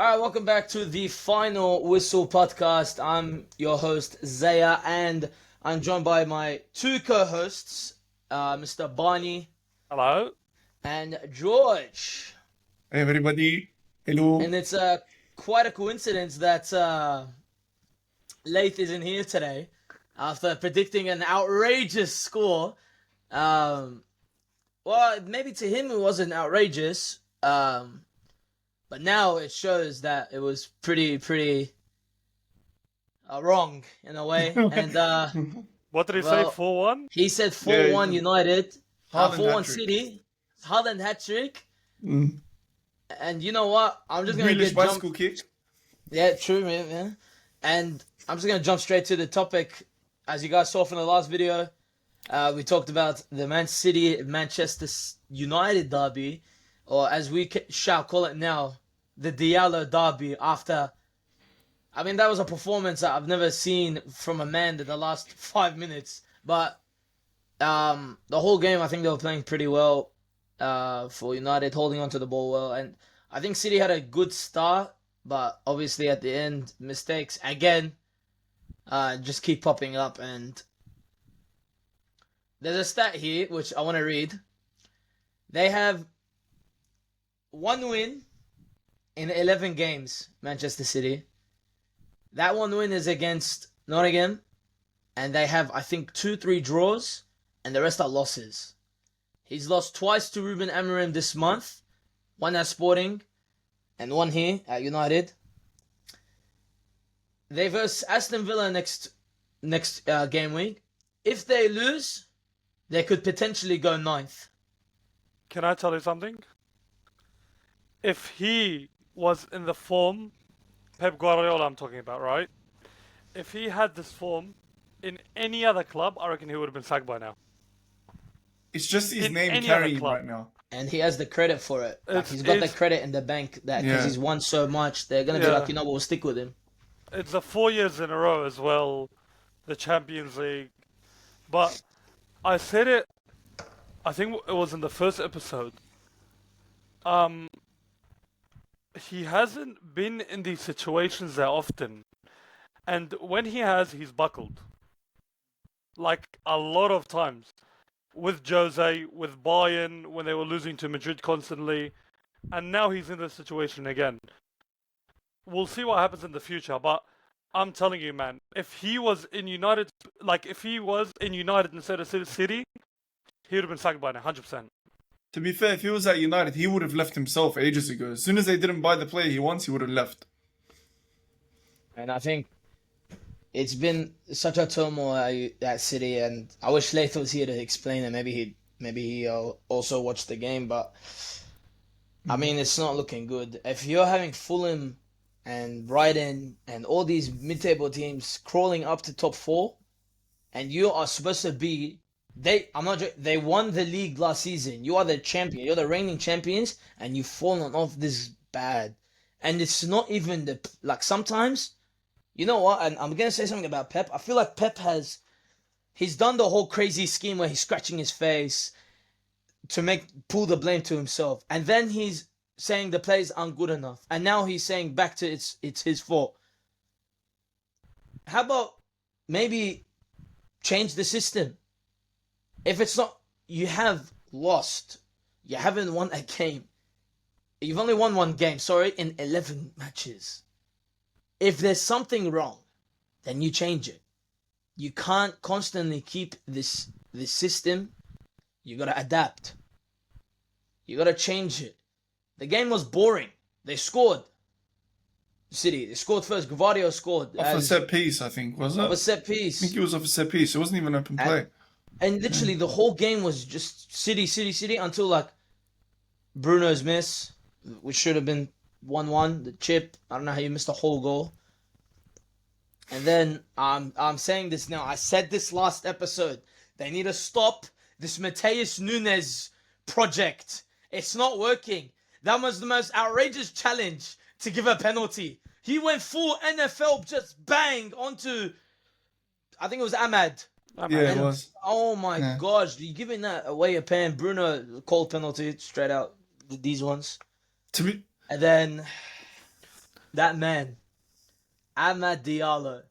All right, welcome back to the Final Whistle podcast. I'm your host, Zaya, and I'm joined by my two co-hosts, Mr. Barney Hello. and George. Hey everybody, hello. And it's quite a coincidence that Laith isn't here today after predicting an outrageous score. Well, maybe to him it wasn't outrageous, but now it shows that it was pretty wrong in a way. And What did he say? well, 4-1? he said 4-1 United, Haaland 4-1 hat-trick. City, Haaland hat trick. Mm. And you know what? I'm just gonna Grealish get bicycle kick. Yeah, true, man. Yeah. And I'm just gonna jump straight to the topic. As you guys saw from the last video, we talked about the Manchester United derby, or as we shall call it now, the Diallo derby. That was a performance that I've never seen from a man in the last 5 minutes. But the whole game, I think they were playing pretty well for United, holding onto the ball well, and I think City had a good start, but obviously at the end, mistakes again just keep popping up. And there's a stat here which I want to read. They have one win in 11 games, Manchester City. That one win is against Nottingham, and they have, I think, 2-3 draws, and the rest are losses. He's lost twice to Ruben Amorim this month, one at Sporting, and one here at United. They verse Aston Villa next game week. If they lose, they could potentially go 9th. Can I tell you something? If he was in the form, Pep Guardiola I'm talking about, right? If he had this form in any other club, I reckon he would have been sacked by now. It's just his In name any other carrying club. right now. And he has the credit for it. Like, It's- he's got the it's- credit in the bank that because Yeah. he's won so much, they're gonna be Yeah. like, you know what, we'll stick with him. It's the 4 years in a row as well, the Champions League. But I said it, I think it was in the first episode. He hasn't been in these situations that often. And when he has, he's buckled. Like a lot of times. With Jose, with Bayern, when they were losing to Madrid constantly. And now he's in this situation again. We'll see what happens in the future, but I'm telling you, man, if he was in United instead of City, he would have been sacked by now, 100%. To be fair, if he was at United, he would have left himself ages ago. As soon as they didn't buy the player he wants, he would have left. And I think it's been such a turmoil at City, and I wish Lath was here to explain it. Maybe he also watched the game, but I mean, it's not looking good. If you're having Fulham and Brighton and all these mid-table teams crawling up to top 4, and you are supposed to be they won the league last season. You are the champion. You're the reigning champions, and you've fallen off this bad. And it's not even sometimes, you know what? And I'm gonna say something about Pep. I feel like he's done the whole crazy scheme where he's scratching his face to pull the blame to himself, and then he's saying the players aren't good enough, and now he's saying back to it's his fault. How about maybe change the system? If it's not, you have lost. You haven't won a game. You've only won one game, in 11 matches. If there's something wrong, then you change it. You can't constantly keep this system. You gotta adapt. You gotta change it. The game was boring. They scored. City, they scored first. Gvardio scored. Off a set piece, I think, was it? Off a set I piece. think it was off a set piece. It wasn't even open play. And literally the whole game was just City until Bruno's miss, which should have been 1-1. The chip, I don't know how you missed a whole goal. And then I'm saying this now. I said this last episode. They need to stop this Mateus Nunes project. It's not working. That was the most outrageous challenge to give a penalty. He went full NFL, just bang onto, I think it was Ahmad. Yeah, it was. Oh my gosh, you're giving that away a pen. Bruno called penalty straight out, these ones. To be And then that man, Amad Diallo.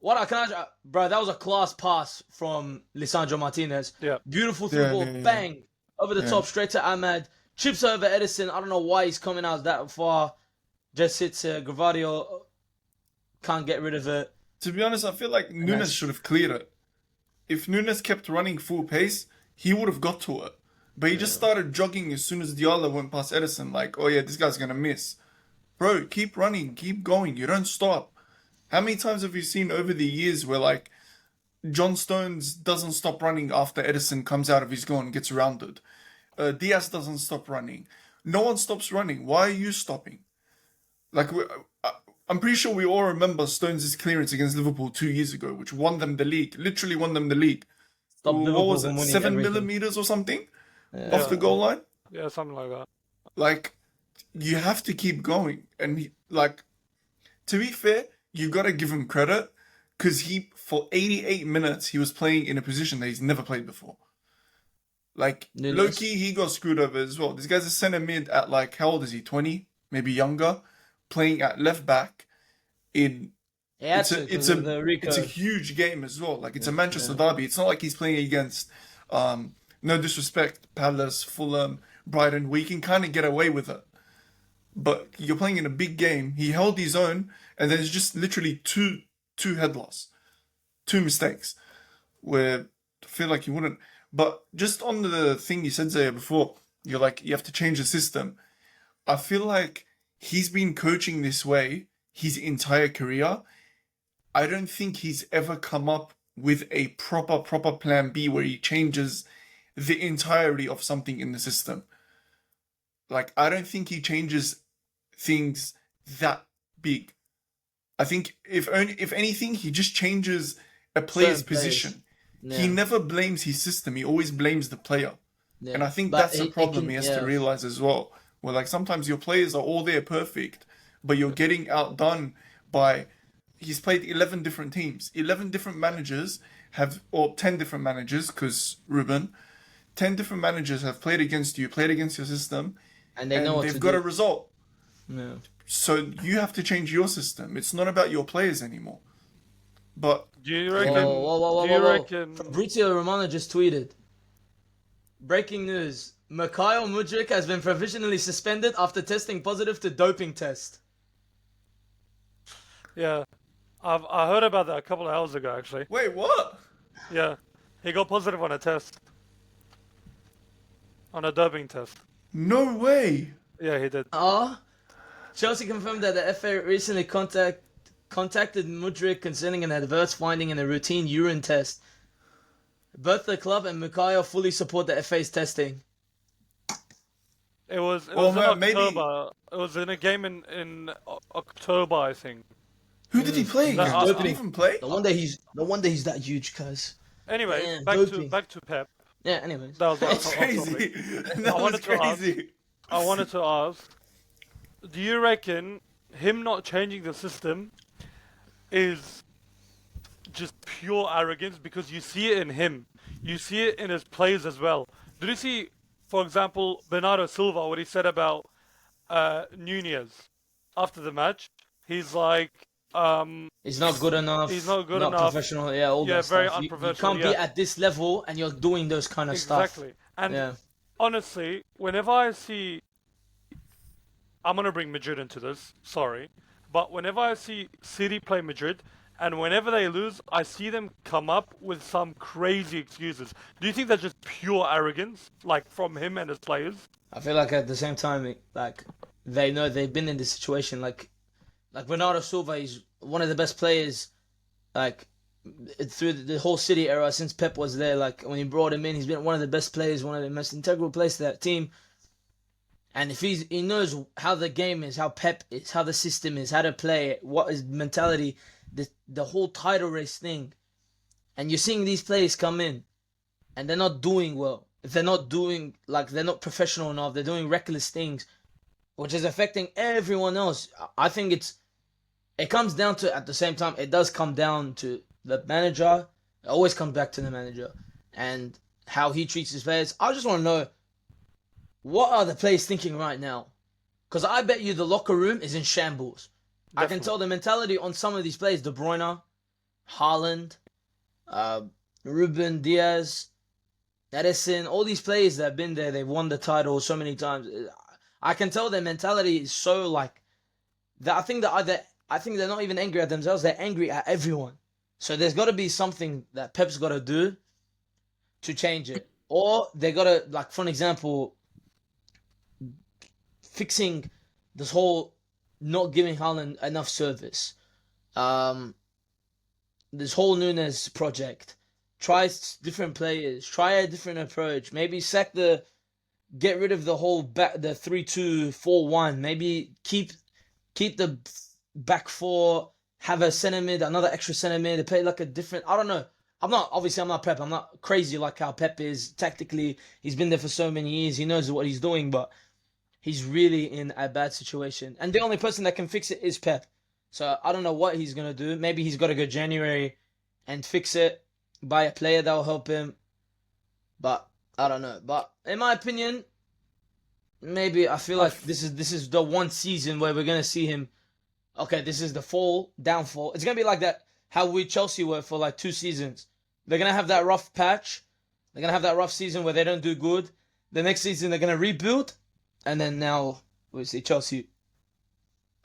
Bro, that was a class pass from Lisandro Martinez. Yeah. Beautiful through ball, bang, over the top, straight to Ahmad. Chips over Edison. I don't know why he's coming out that far. Just hits Gravadio. Can't get rid of it. To be honest, I feel like Nunes should have cleared it. If Nunes kept running full pace, he would have got to it. But he just started jogging as soon as Diallo went past Edison. Like, oh yeah, this guy's gonna miss. Bro, keep running, keep going. You don't stop. How many times have you seen over the years where like John Stones doesn't stop running after Edison comes out of his goal and gets rounded? Diaz doesn't stop running. No one stops running. Why are you stopping? Like, I'm pretty sure we all remember Stones' clearance against Liverpool 2 years ago, which won them the league. Literally won them the league. Stop What Liverpool was from it? winning 7 everything. millimeters or something off the goal line? Yeah, something like that. Like, you have to keep going. And, like, to be fair, you got to give him credit because for 88 minutes, he was playing in a position that he's never played before. Like, low-key, he got screwed over as well. This guy's a centre mid at, like, how old is he? 20? Maybe younger? Playing at left back in... It's a huge game as well. Like, it's a Manchester derby. It's not like he's playing against, no disrespect, Palace, Fulham, Brighton, where you can kind of get away with it. But you're playing in a big game. He held his own, and there's just literally two head loss. 2 mistakes. Where I feel like you wouldn't... But just on the thing you said, Zaya, before, you're like, you have to change the system. I feel like he's been coaching this way his entire career. I don't think he's ever come up with a proper plan B where he changes the entirety of something in the system. Like, I don't think he changes things that big. I think if anything, he just changes a player's position. Yeah. He never blames his system. He always blames the player. Yeah. And I think that's a problem he has to realize as well. Where like sometimes your players are all there perfect, but you're getting outdone by... He's played 11 different teams. 11 different managers or 10 different managers, because Ruben, 10 different managers have played against you, played against your system, and they've got a result. Yeah. So you have to change your system. It's not about your players anymore. But do you reckon? Fabrizio Romano just tweeted. Breaking news: Mikhail Mudryk has been provisionally suspended after testing positive to doping test. Yeah, I heard about that a couple of hours ago, actually. Wait, what? Yeah, he got positive on a test. On a doping test. No way. Yeah, he did. Chelsea confirmed that the FA recently contacted Mudryk concerning an adverse finding in a routine urine test. Both the club and Mikhail fully support the FA's testing. It was in October. It was in a game in October, I think. Who did he play against? Did he even play? No wonder he's that huge, cuz. Anyway, back to Pep. Yeah, anyways. That's crazy. I wanted to ask, do you reckon him not changing the system is just pure arrogance? Because you see it in him. You see it in his plays as well. Did you see, for example, Bernardo Silva, what he said about Nunez after the match? He's like... he's not good enough. He's not good not enough. Professional. Yeah, all that very stuff. unprofessional. You can't be at this level and you're doing those kind of stuff. Exactly. And honestly, whenever I see... I'm going to bring Madrid into this, sorry. But whenever I see City play Madrid, and whenever they lose, I see them come up with some crazy excuses. Do you think that's just pure arrogance, like from him and his players? I feel like at the same time, like they know they've been in this situation. Like Bernardo Silva is one of the best players, like through the whole City era since Pep was there. Like when he brought him in, he's been one of the best players, one of the most integral players to that team. And if he knows how the game is, how Pep is, how the system is, how to play it, what is mentality, the whole title race thing, and you're seeing these players come in, and they're not doing well. If they're not doing, like, they're not professional enough, they're doing reckless things, which is affecting everyone else. I think it comes down to, at the same time, it does come down to the manager. It always comes back to the manager and how he treats his players. I just want to know, what are the players thinking right now? Because I bet you the locker room is in shambles. I can tell the mentality on some of these players: De Bruyne, Haaland, Ruben Diaz, Edison, all these players that have been there, they've won the title so many times. I can tell their mentality is so like that. I think they're not even angry at themselves; they're angry at everyone. So there's got to be something that Pep's got to do to change it, or they got to, like, for an example, fixing this whole not giving Haaland enough service. This whole Nunes project. Try different players. Try a different approach. Maybe get rid of the whole the 3-2-4-1. Maybe keep the back four. Have a centre mid, another extra centre mid. They play like a different. I don't know. I'm not Pep. I'm not crazy like how Pep is tactically. He's been there for so many years. He knows what he's doing, but he's really in a bad situation. And the only person that can fix it is Pep. So I don't know what he's gonna do. Maybe he's got to go January and fix it. Buy a player that will help him. But I don't know. But in my opinion, maybe I feel like this is the one season where we're gonna see him. Okay, this is the downfall. It's gonna be like that. How we Chelsea were for like 2 seasons. They're gonna have that rough patch. They're gonna have that rough season where they don't do good. The next season they're gonna rebuild, and then now we see Chelsea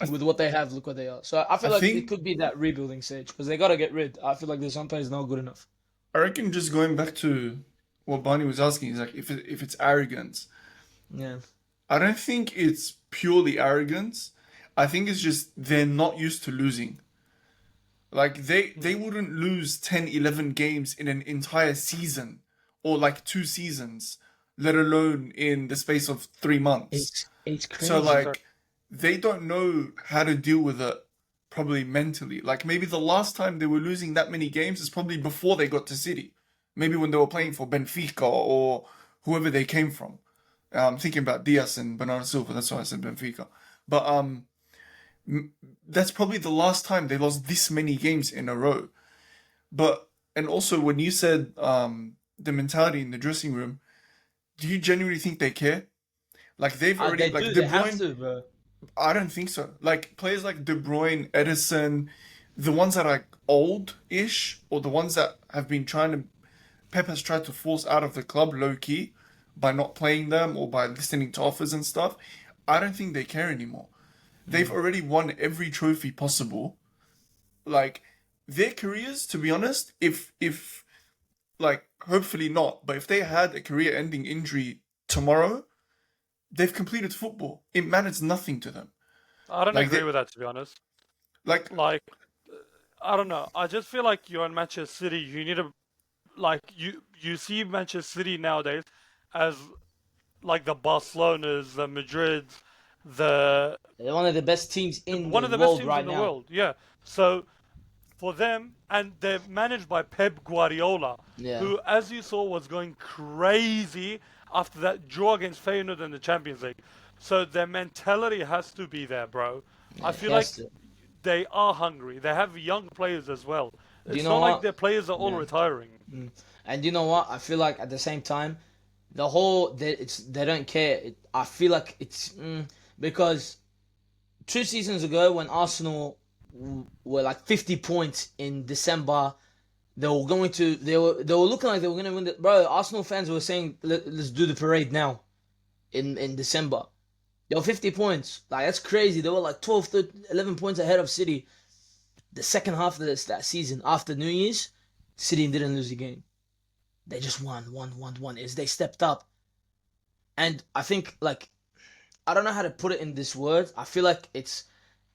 with what they have. Look what they are. So I feel like it could be that rebuilding stage because they gotta get rid. I feel like there's some players not good enough. I reckon just going back to what Barney was asking is like if it's arrogance. Yeah. I don't think it's purely arrogance. I think it's just they're not used to losing. Like they wouldn't lose 10, 11 games in an entire season or like 2 seasons, let alone in the space of 3 months. It's crazy. So like they don't know how to deal with it probably mentally. Like maybe the last time they were losing that many games is probably before they got to City. Maybe when they were playing for Benfica or whoever they came from. I'm thinking about Diaz and Bernardo Silva. That's why I said Benfica. But that's probably the last time they lost this many games in a row. And also when you said the mentality in the dressing room, do you genuinely think they care? Like they've already they have to, bro. I don't think so. Like players like De Bruyne, Edison, the ones that are old-ish or the ones that have been Pep has tried to force out of the club low-key by not playing them or by listening to offers and stuff. I don't think they care anymore. They've already won every trophy possible. Like their careers, to be honest, if like hopefully not, but if they had a career-ending injury tomorrow, they've completed football. It matters nothing to them. I don't agree with that, to be honest. Like I don't know. I just feel like you're in Manchester City. You need to, like, you see Manchester City nowadays as like the Barcelonas, the Madrids, They're one of the best teams in one the of the best world teams right in the now. world. Yeah. So for them, and they're managed by Pep Guardiola, Yeah. who, as you saw, was going crazy after that draw against Feyenoord in the Champions League. So their mentality has to be there, bro. I feel like they are hungry. They have young players as well. It's not like their players are all retiring. And you know what? I feel like at the same time, they don't care. I feel like it's because 2 seasons ago when Arsenal were like 50 points in December, they were looking like they were going to win the, bro. Arsenal fans were saying let's do the parade now in December. They were 50 points. Like that's crazy. They were like 12, 13, 11 points ahead of City. The second half of that season after New Year's, City didn't lose a game. They just won. As they stepped up. And I think, like, I don't know how to put it in this word. I feel like it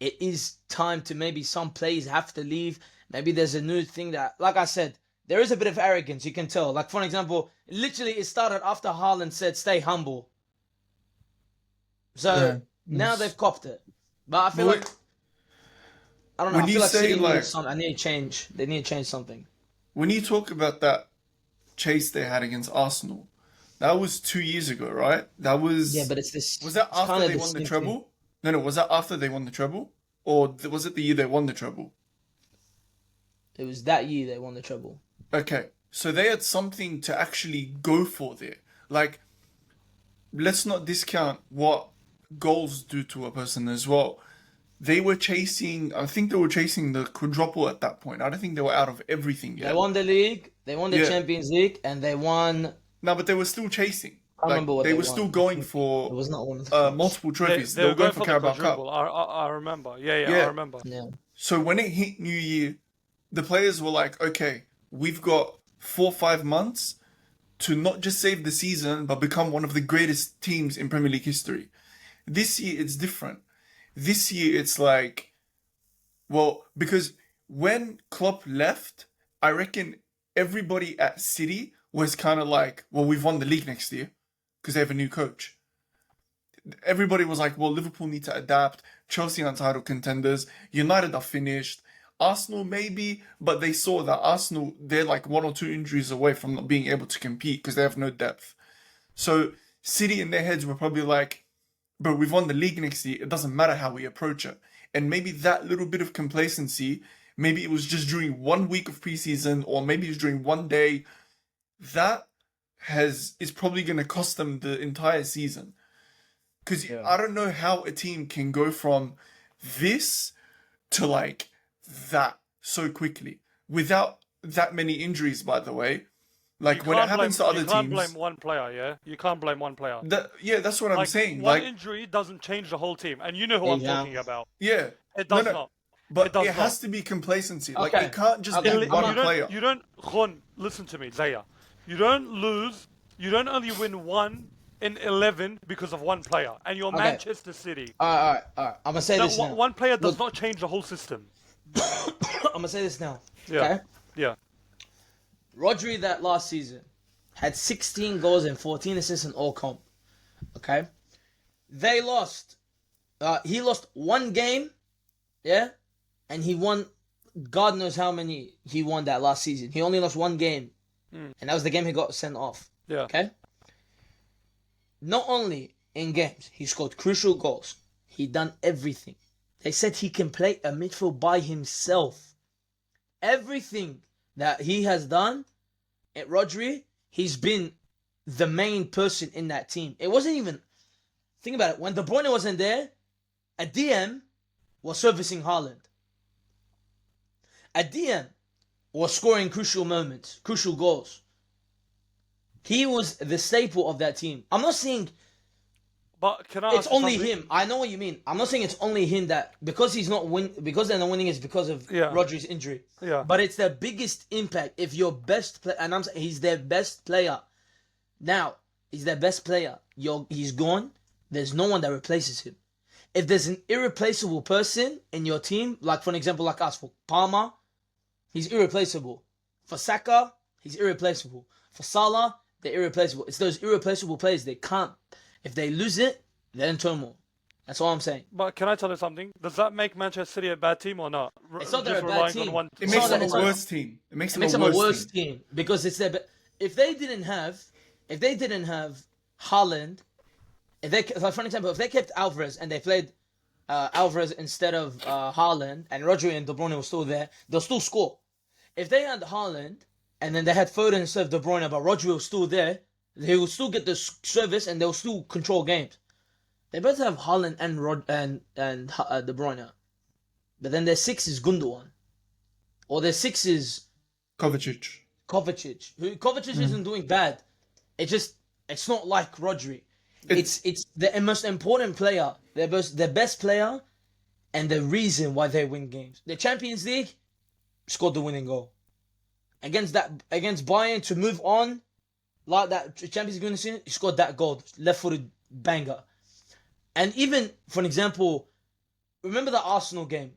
is time to maybe some players have to leave. Maybe there's a new thing that, like I said, there is a bit of arrogance, you can tell. Like, for example, literally it started after Haaland said, stay humble. So, now they've copped it. But I feel like, I don't know, I feel like City needs something. I need to change. They need to change something. When you talk about that chase they had against Arsenal, that was 2 years ago, right? That was... Yeah, but it's this... Was that after they won the treble? No, was that after they won the treble? Or was it the year they won the treble? It was that year they won the treble. Okay, so they had something to actually go for there. Like, let's not discount what goals do to a person as well. they were chasing. I think they were chasing the quadruple at that point. I don't think they were out of everything yet. They won the league, they won the Yeah. Champions League, and they won. No, but they were still chasing. I remember what they they were won. still going It for was not one of the clubs. multiple trophies. They They were were going for the Carabao Cup. quadruple. I remember. Yeah, Yeah. I remember. Yeah. So when it hit New Year, the players were like, okay, we've got 4 or 5 months to not just save the season, but become one of the greatest teams in Premier League history. This year, it's different. This year, it's like, well, because when Klopp left, I reckon everybody at City was kind of like, well, we've won the league next year because they have a new coach. Everybody was like, well, Liverpool need to adapt. Chelsea are title contenders. United are finished. Arsenal maybe, but they saw that Arsenal, they're like 1 or 2 injuries away from not being able to compete because they have no depth. So City in their heads were probably like, but we've won the league next year. It doesn't matter how we approach it. And maybe that little bit of complacency, maybe it was just during 1 week of preseason, or maybe it's during 1 day, that is probably going to cost them the entire season. Because I don't know how a team can go from this to like that so quickly without that many injuries, by the way. Like when it happens to other teams. You can't blame one player, yeah? You can't blame one player. That's what I'm saying. One Like injury doesn't change the whole team. And you know who I'm talking about. Yeah. It does not. But it has to be complacency. Like Okay. it can't just Okay. be one player. You don't, Ron, listen to me, Zaya. You don't only win 1 in 11 because of one player. And you're Manchester City. All right. I'm gonna say this now. One player does not change the whole system. I'm gonna say this now. Yeah. Okay. Yeah. Rodri that last season had 16 goals and 14 assists in all comp. Okay. They lost. He lost 1 game. Yeah. And he won. God knows how many he won that last season. He only lost 1 game. And that was the game he got sent off. Yeah. Okay. Not only in games, he scored crucial goals. He done everything. They said he can play a midfield by himself. Everything that he has done at Rodri, he's been the main person in that team. It wasn't even, think about it, when De Bruyne wasn't there, a DM was servicing Haaland. A DM was scoring crucial moments, crucial goals. He was the staple of that team. I'm not saying But can I it's ask you only something? him. I know what you mean. I'm not saying it's only him that because they're not winning is because of Rodri's injury. Yeah. But it's the biggest impact if your best player, and I'm saying he's their best player. Now, he's their best player. He's gone. There's no one that replaces him. If there's an irreplaceable person in your team, like for an example, like us, for Palmer, he's irreplaceable. For Saka, he's irreplaceable. For Salah, they're irreplaceable. It's those irreplaceable players. They can't. If they lose it, they're in turmoil. That's all I'm saying. But can I tell you something? Does that make Manchester City a bad team or not? It's not they're Just a bad relying team. on one. It makes them it's a not- worse team. It makes them Makes a them a worse worse team. team because it's their. If they didn't have Haaland, like for example, if they kept Alvarez and they played Alvarez instead of Haaland, and Rodri and De Bruyne were still there, they'll still score. If they had Haaland and then they had Foden instead of De Bruyne, but Rodri was still there, they will still get the service and they'll still control games. They better have Haaland and De Bruyne, but then their 6 is Gundogan, or their 6 is Kovacic. Kovacic. Kovacic isn't doing bad. It's not like Rodri. It's the most important player, their best player, and the reason why they win games. The Champions League scored the winning goal against Bayern to move on, like that Champions League winning, he scored that goal, left-footed banger. And even for an example, remember the Arsenal game,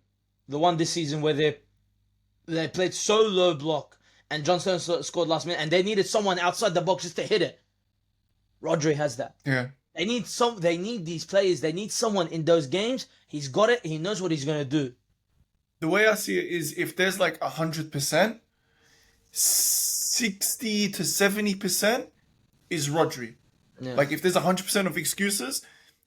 the one this season where they played so low block and John Stones scored last minute, and they needed someone outside the box just to hit it. Rodri has that. Yeah. They need these players. They need someone in those games. He's got it. He knows what he's gonna do. The way I see it is if there's like 100%, 60 to 70% is Rodri. Yeah. Like if there's 100% of excuses,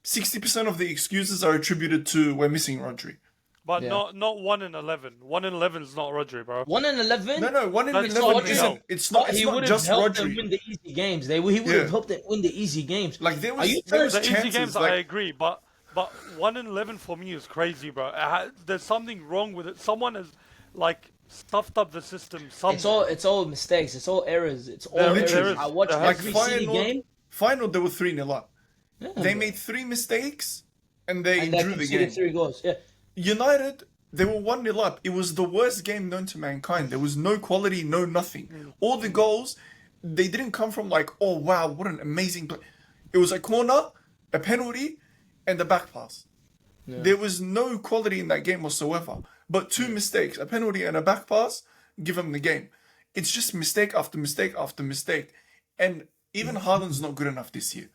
60% of the excuses are attributed to we're missing Rodri. But Yeah. not 1 in 11. 1 in 11 is not Rodri, bro. 1 in 11. No, 1 in That's 11 not isn't. Rodri. It's not. But It's he not would have just helped them Rodri. win the easy games. He would have helped them win the easy games. Like there Are was you there was The easy chances. games, Like I agree, but But 1-11 for me is crazy, bro. There's something wrong with it. Someone has like stuffed up the system somewhere. It's all mistakes. It's all errors. It's all There errors. Literally. is I watch there Like has every to be. City game. Final, they were 3-0 up. Yeah, They bro. made 3 mistakes and they and they drew the conceded game. 3 goals. Yeah. United, they were 1-0 up. It was the worst game known to mankind. There was no quality, no nothing. All the goals, they didn't come from like, oh wow, what an amazing play. It was a corner, a penalty, and a back pass. Yeah. There was no quality in that game whatsoever. But 2 mistakes, a penalty and a back pass, give them the game. It's just mistake after mistake after mistake. And even Haaland's not good enough this year.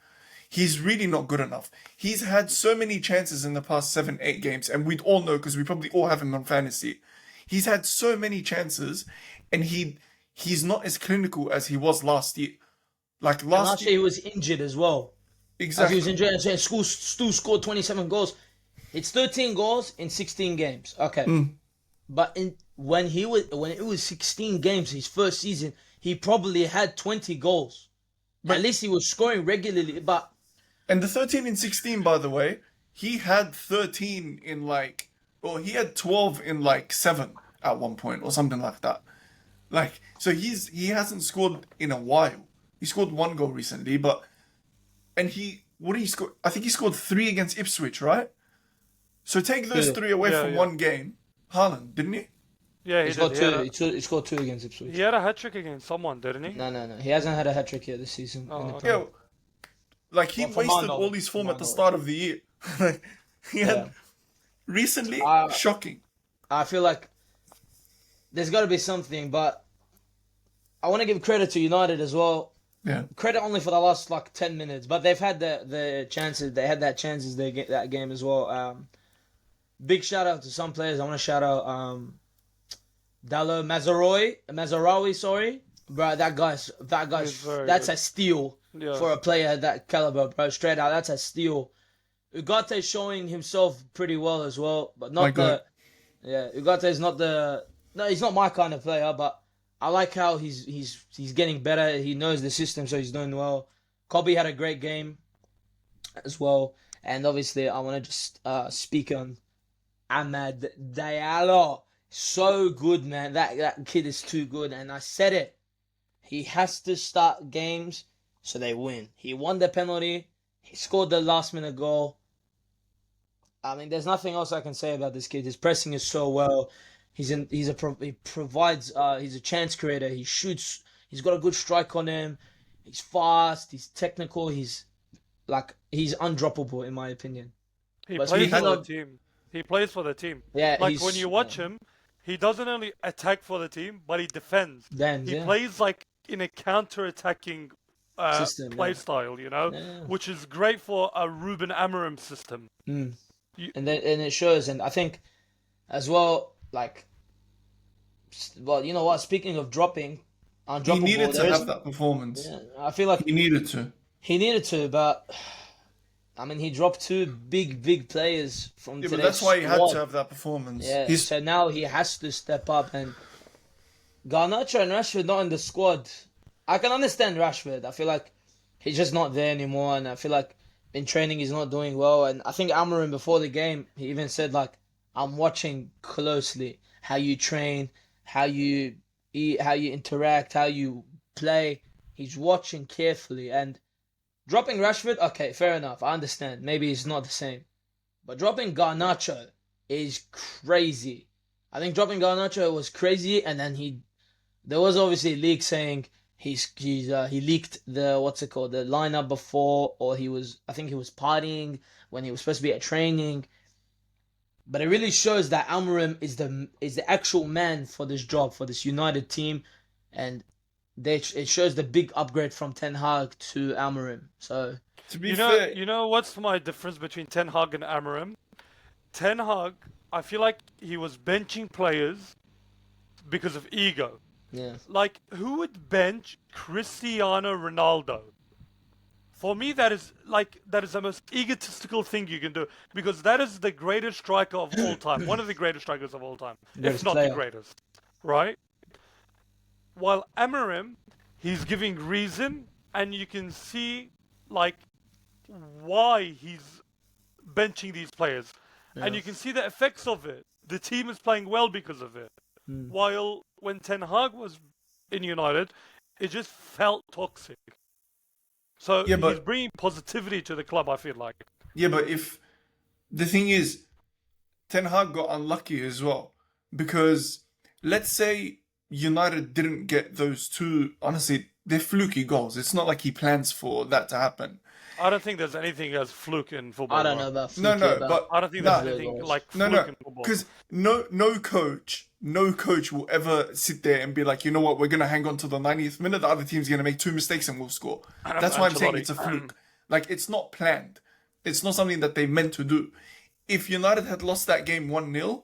He's really not good enough. He's had so many chances in the past 7-8 games, and we'd all know because we probably all have him on fantasy. He's had so many chances, and he's not as clinical as he was last year. Like And last last year he was injured as well. As he exactly. was injured, and Stu scored 27 goals. It's 13 goals in 16 games. Okay. But when it was 16 games his first season, he probably had 20 goals. At least he was scoring regularly, but And the 13 and 16, by the way, he had 13 in like, or he had 12 in like 7 at one point or something like that. Like, so he hasn't scored in a while. He scored 1 goal recently, what did he score? I think he scored 3 against Ipswich, right? So take those Yeah. 3 away from one game. Haaland, didn't he? Yeah, he he scored did. two. He scored 2 against Ipswich. He had a hat trick against someone, didn't he? No. He hasn't had a hat trick yet this season. Oh, in the okay. Premier. Yeah, like he Well, for wasted my all knowledge, his for form my at the knowledge. start of the year. He had Yeah. recently Uh, shocking. I feel like there's got to be something, but I want to give credit to United as well. Yeah. Credit only for the last like 10 minutes, but they've had the chances. They had that chances they get that game as well. Big shout out to some players. I want to shout out Dallo Mazarawi, sorry, bro. That guy's He's very that's good. a steal Yeah. for a player at that caliber, bro. Straight out, that's a steal. Ugarte showing himself pretty well as well, but My not God. Ugarte is not he's not my kind of player, but I like how he's getting better. He knows the system, so he's doing well. Kobe had a great game as well, and obviously I want to just speak on Ahmad Diallo. So good, man. That kid is too good, and I said it. He has to start games so they win. He won the penalty. He scored the last minute goal. I mean, there's nothing else I can say about this kid. His pressing is so well. He provides. He's a chance creator. He shoots. He's got a good strike on him. He's fast. He's technical. He's undroppable in my opinion. He But plays speaking for the of- team. He plays for the team. Yeah, Like he's- when you watch him, he doesn't only attack for the team, but he defends. Then He yeah. plays like in a counter-attacking System, play yeah. style, you know, Yeah. which is great for a Ruben Amorim system. Mm. You- And it shows, and I think as well, like, well, you know what? Speaking of dropping, He undroppable, needed to there is- have that performance. yeah, I feel like He needed to. he needed to, but I mean, he dropped 2 big players from Yeah, but today's that's why he had squad. to have that performance. Yeah, He's so now he has to step up, and Garnacho and Rashford not in the squad. I can understand Rashford. I feel like he's just not there anymore, and I feel like in training he's not doing well. And I think Amorim before the game he even said like, "I'm watching closely how you train, how you eat, how you interact, how you play." He's watching carefully, and dropping Rashford, okay, fair enough. I understand. Maybe it's not the same. But dropping Garnacho is crazy. I think dropping Garnacho was crazy, and then there was obviously a leak saying he leaked the the lineup before, or I think he was partying when he was supposed to be at training. But it really shows that Amorim is the actual man for this job, for this United team, and it shows the big upgrade from Ten Hag to Amorim. So to be You know, fair. you know what's my difference between Ten Hag and Amorim? Ten Hag, I feel like he was benching players because of ego. yeah, Like, who would bench Cristiano Ronaldo? For me, that is the most egotistical thing you can do, because that is the greatest striker of all time, one of the greatest strikers of all time, if Greatest not player. the greatest, right? While Amorim, he's giving reason, and you can see like why he's benching these players. And you can see the effects of it. The team is playing well because of it. While when Ten Hag was in United, it just felt toxic. So Yeah, but- he's bringing positivity to the club, I feel like. Yeah, but if the thing is, Ten Hag got unlucky as well, because let's say United didn't get those two. Honestly, they're fluky goals. It's not like he plans for that to happen. I don't think there's anything as fluke in football. I don't bro. know about No, fluky, but I don't think nah, there's anything goals. like no, fluke no, in football. because no coach will ever sit there and be like, you know what, we're gonna hang on to the 90th minute. The other team's gonna make 2 mistakes and we'll score. That's why I'm saying it's a fluke. Like, it's not planned. It's not something that they meant to do. If United had lost that game 1-0,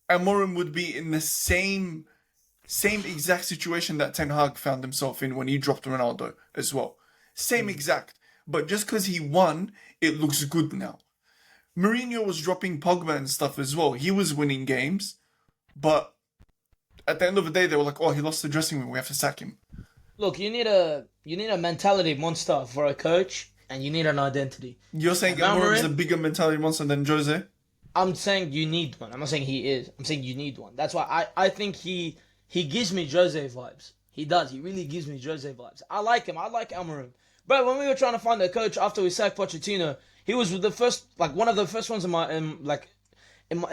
Amorim would be in the same exact situation that Ten Hag found himself in when he dropped Ronaldo as well. Same exact. But just because he won, it looks good now. Mourinho was dropping Pogba and stuff as well. He was winning games, but at the end of the day, they were like, "Oh, he lost the dressing room. We have to sack him." Look, you need a mentality monster for a coach, and you need an identity. You're saying And Amorim- Amorim's a bigger mentality monster than Jose? I'm saying you need one. I'm not saying he is. I'm saying you need one. That's why I think he gives me Jose vibes. He does. He really gives me Jose vibes. I like him. I like Amorim. But when we were trying to find a coach after we sacked Pochettino, he was the first, like one of the first ones in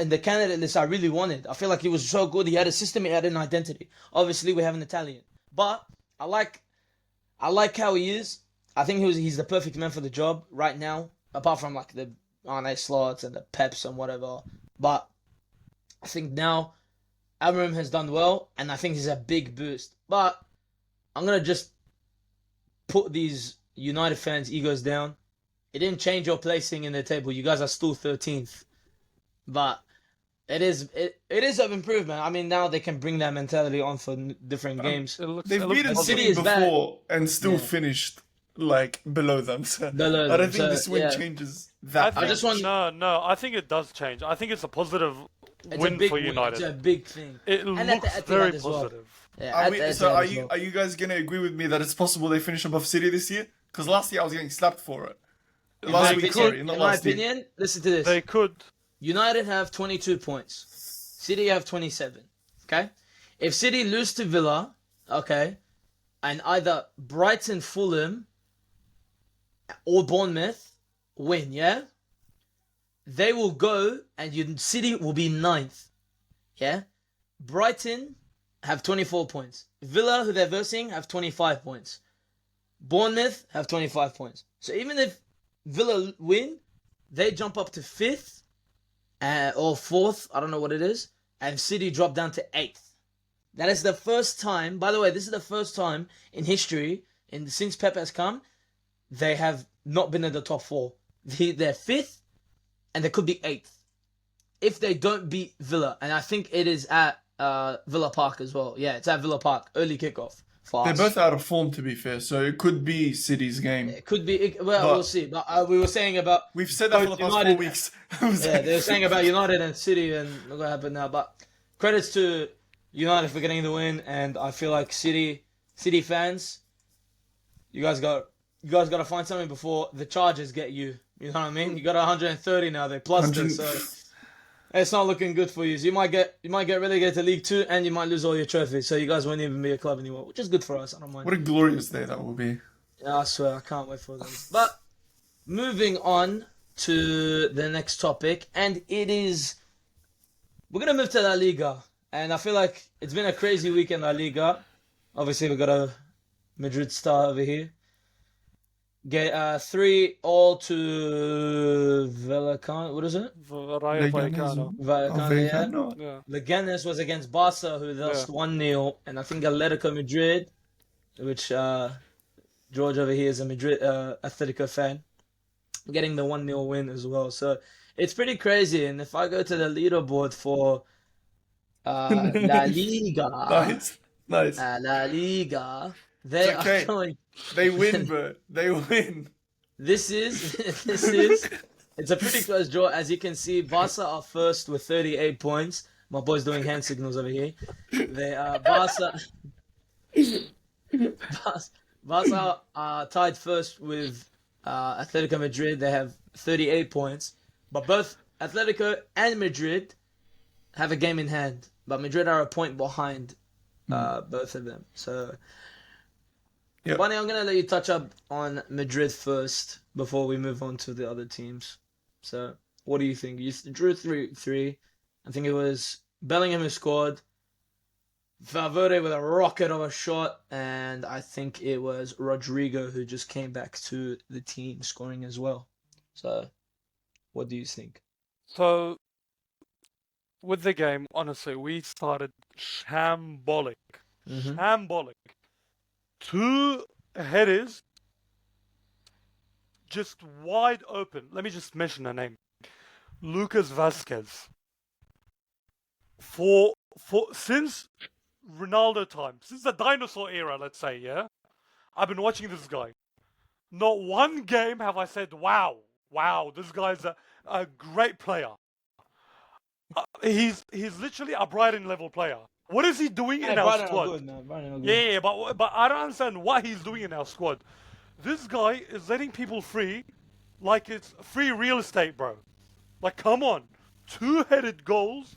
the candidate list I really wanted. I feel like he was so good. He had a system. He had an identity. Obviously, we have an Italian, but I like how he is. I think he's the perfect man for the job right now. Apart from like the Arne slots and the Peps and whatever, but I think now Amorim has done well, and I think he's a big boost. But I'm gonna just put these United fans' egos down. It didn't change your placing in the table. You guys are still 13th. But it is of improvement. I mean, now they can bring that mentality on for different games. They've beaten City City is bad. before and still Yeah. finished like below them. So Below I them, don't think so, this win yeah. changes that. I just much. want- No, I think it does change. I think it's a positive It's win a big for win. United. It's a big thing. It And at looks the very end as well. positive. Yeah, Are, at we, the so end are as you well. are you guys gonna agree with me that it's possible they finish above City this year? Because last year I was getting slapped for it. In my Last week, opinion- sorry, not in my last year. opinion, listen to this. They could. United have 22 points. City have 27. Okay? If City lose to Villa, okay, and either Brighton, Fulham, or Bournemouth win, yeah? They will go and City will be 9th. Yeah? Brighton have 24 points. Villa, who they're versing, have 25 points. Bournemouth have 25 points. So even if Villa win, they jump up to 5th or 4th, I don't know what it is, and City drop down to 8th. That is the first time, by the way, this is the first time in history, since Pep has come, they have not been in the top 4. They're 5th, and they could be 8th. If they don't beat Villa, and I think it is at Villa Park as well. Yeah, it's at Villa Park, early kickoff for They're us. both out of form, to be fair, so it could be City's game. It could be, well, But- we'll see. But we were saying about We've said that for the both past 4 United- weeks. Yeah, they were saying about United and City and what's going to happen now. But credits to United for getting the win, and I feel like City fans, you guys got to find something before the Chargers get you. You know what I mean? You got 130 now. They plus it, 100 so it's not looking good for you. So you might get relegated to League 2, and you might lose all your trophies. So you guys won't even be a club anymore, which is good for us. I don't mind. What a glorious day that will be. Yeah, I swear, I can't wait for them. But moving on to the next topic, and it is we're gonna move to La Liga, and I feel like it's been a crazy week in La Liga. Obviously, we got a Madrid star over here. Get 3-all to Vallecano. What is it? Rayo Vallecano. Vallecano. Yeah. no. Yeah. Leganes was against Barca, who lost 1-0, and I think Atletico Madrid, which George over here is a Madrid Atletico fan, getting the 1-0 win as well. So it's pretty crazy. And if I go to the leaderboard for La Liga, Nice. La Liga, they It's okay. are going. They win, bro. They win. This is it's a pretty close draw. As you can see, Barca are first with 38 points. My boy's doing hand signals over here. They are Barca are tied first with Atletico Madrid. They have 38 points. But both Atletico and Madrid have a game in hand. But Madrid are a point behind both of them. So, Yep. Bunny, I'm going to let you touch up on Madrid first before we move on to the other teams. So, what do you think? You drew 3-3. I think it was Bellingham who scored, Valverde with a rocket of a shot, and I think it was Rodrigo who just came back to the team scoring as well. So, what do you think? So, with the game, honestly, we started shambolic. Mhm. Shambolic. 2 headers just wide open. Let me just mention a name. Lucas Vasquez. Since Ronaldo time, since the dinosaur era, let's say, yeah, I've been watching this guy. Not one game have I said, wow, this guy's a great player. He's literally a Brighton level player. What is he doing in our Brighton are squad? good, man. Brighton are good. Yeah, but I don't understand what he's doing in our squad. This guy is letting people free like it's free real estate, bro. Like, come on. 2-headed goals.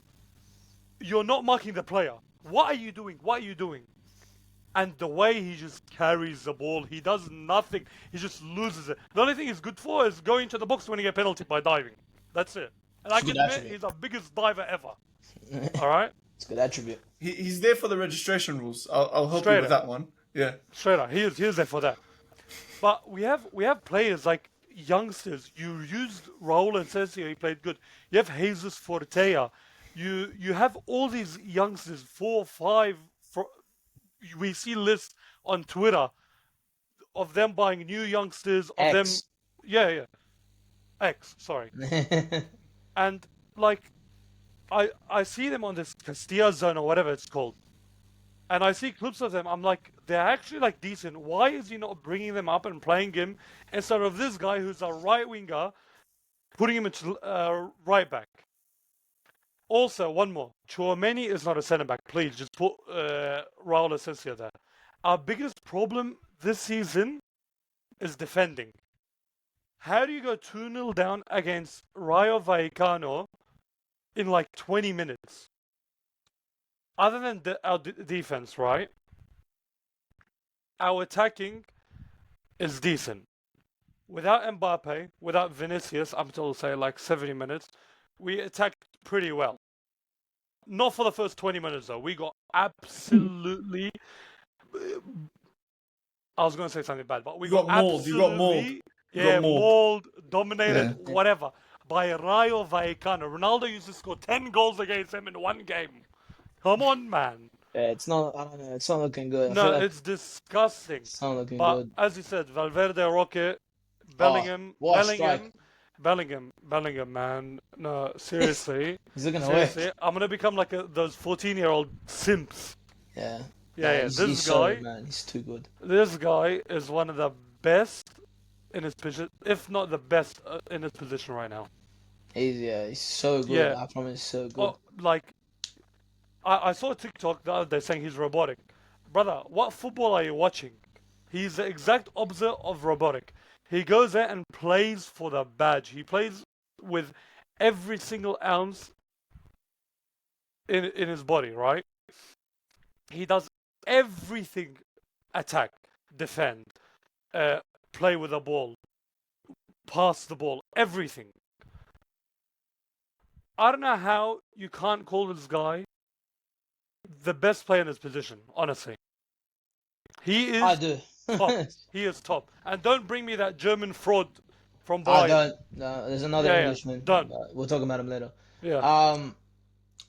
You're not marking the player. What are you doing? What are you doing? And the way he just carries the ball, he does nothing. He just loses it. The only thing he's good for is going to the box when he get penalty by diving. That's it. And I It's a can good admit attribute. he's the biggest diver ever. All right? It's a good attribute. He's there for the registration rules. I'll help Straight you with up. that one. Yeah. Straight up, he is there for that. But we have players like youngsters. You used Raul Asensio, he played good. You have Jesus Fortea. You have all these youngsters, 4, 5. We see lists on Twitter of them buying new youngsters. Of them, X. yeah. X, sorry. And like, I see them on this Castilla zone or whatever it's called. And I see clips of them. I'm like, they're actually like decent. Why is he not bringing them up and playing him instead of this guy who's a right winger, putting him into right back? Also, one more. Chouameni is not a centre back. Please just put Raul Asensio there. Our biggest problem this season is defending. How do you go 2-0 down against Rayo Vallecano in like 20 minutes? Other than our defense, right? Our attacking is decent. Without Mbappe, without Vinicius, up until say like 70 minutes, we attacked pretty well. Not for the first 20 minutes though. We got absolutely. I was going to say something bad, but we got mauled. You got mauled. Yeah, mauled, dominated, Yeah. whatever. By Rayo Vallecano. Ronaldo used to score 10 goals against him in one game. Come on, man. Yeah, it's not. I don't know. It's not looking good. I No, feel like it's disgusting. it's not looking But good. as you said, Valverde, Rocket, Bellingham, what a strike. Bellingham, man. No, seriously. He's looking away. Seriously, I'm gonna become like those 14-year-old simps. Yeah. Yeah. He's This so guy, good, man. He's too good. this guy is one of the best in his position, if not the best in his position right now. He's so good. Yeah. I promise, he's so good. Oh, like, I saw a TikTok the other day saying he's robotic. Brother, what football are you watching? He's the exact opposite of robotic. He goes there and plays for the badge. He plays with every single ounce in his body, right? He does everything: attack, defend, play with the ball, pass the ball, everything. I don't know how you can't call this guy the best player in his position, honestly. He is I do. top. He is top. And don't bring me that German fraud from I Bayern. don't. No, there's another Yeah, Englishman. don't. but we'll talk about him later. Yeah.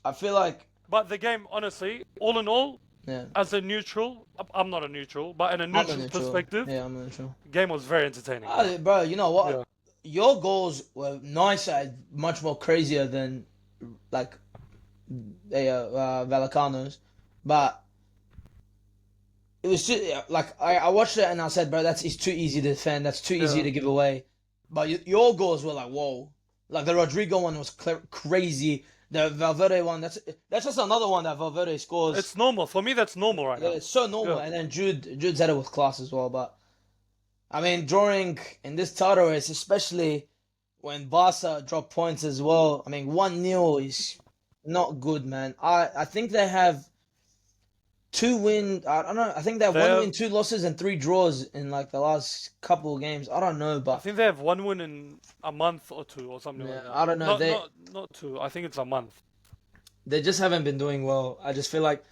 I feel like But the game, honestly, all in all, yeah. as a neutral, I'm not a neutral, but in a I'm a neutral neutral. perspective, Yeah, I'm a neutral. game was very entertaining. Bro, you know what? Yeah. Your goals were nicer, much more crazier than like Vallecano's, but it was too, like I watched it and I said, bro, it's too easy to defend. That's too easy Yeah. to give away. But your goals were like, whoa. Like the Rodrigo one was crazy. The Valverde one, that's just another one that Valverde scores. It's normal. For me, that's normal right Yeah, now. it's so normal. Yeah. And then Jude's had it with class as well. But I mean, drawing in this title race, especially when Barca drop points as well. I mean, 1-0 is not good, man. I think they have 2 win. I don't know. I think they have They 1 have- win, 2 losses, and 3 draws in like the last couple of games. I don't know, I but think they have 1 win in a month or two or something like yeah, that. I don't know. Not two. I think it's a month. They just haven't been doing well. I just feel like,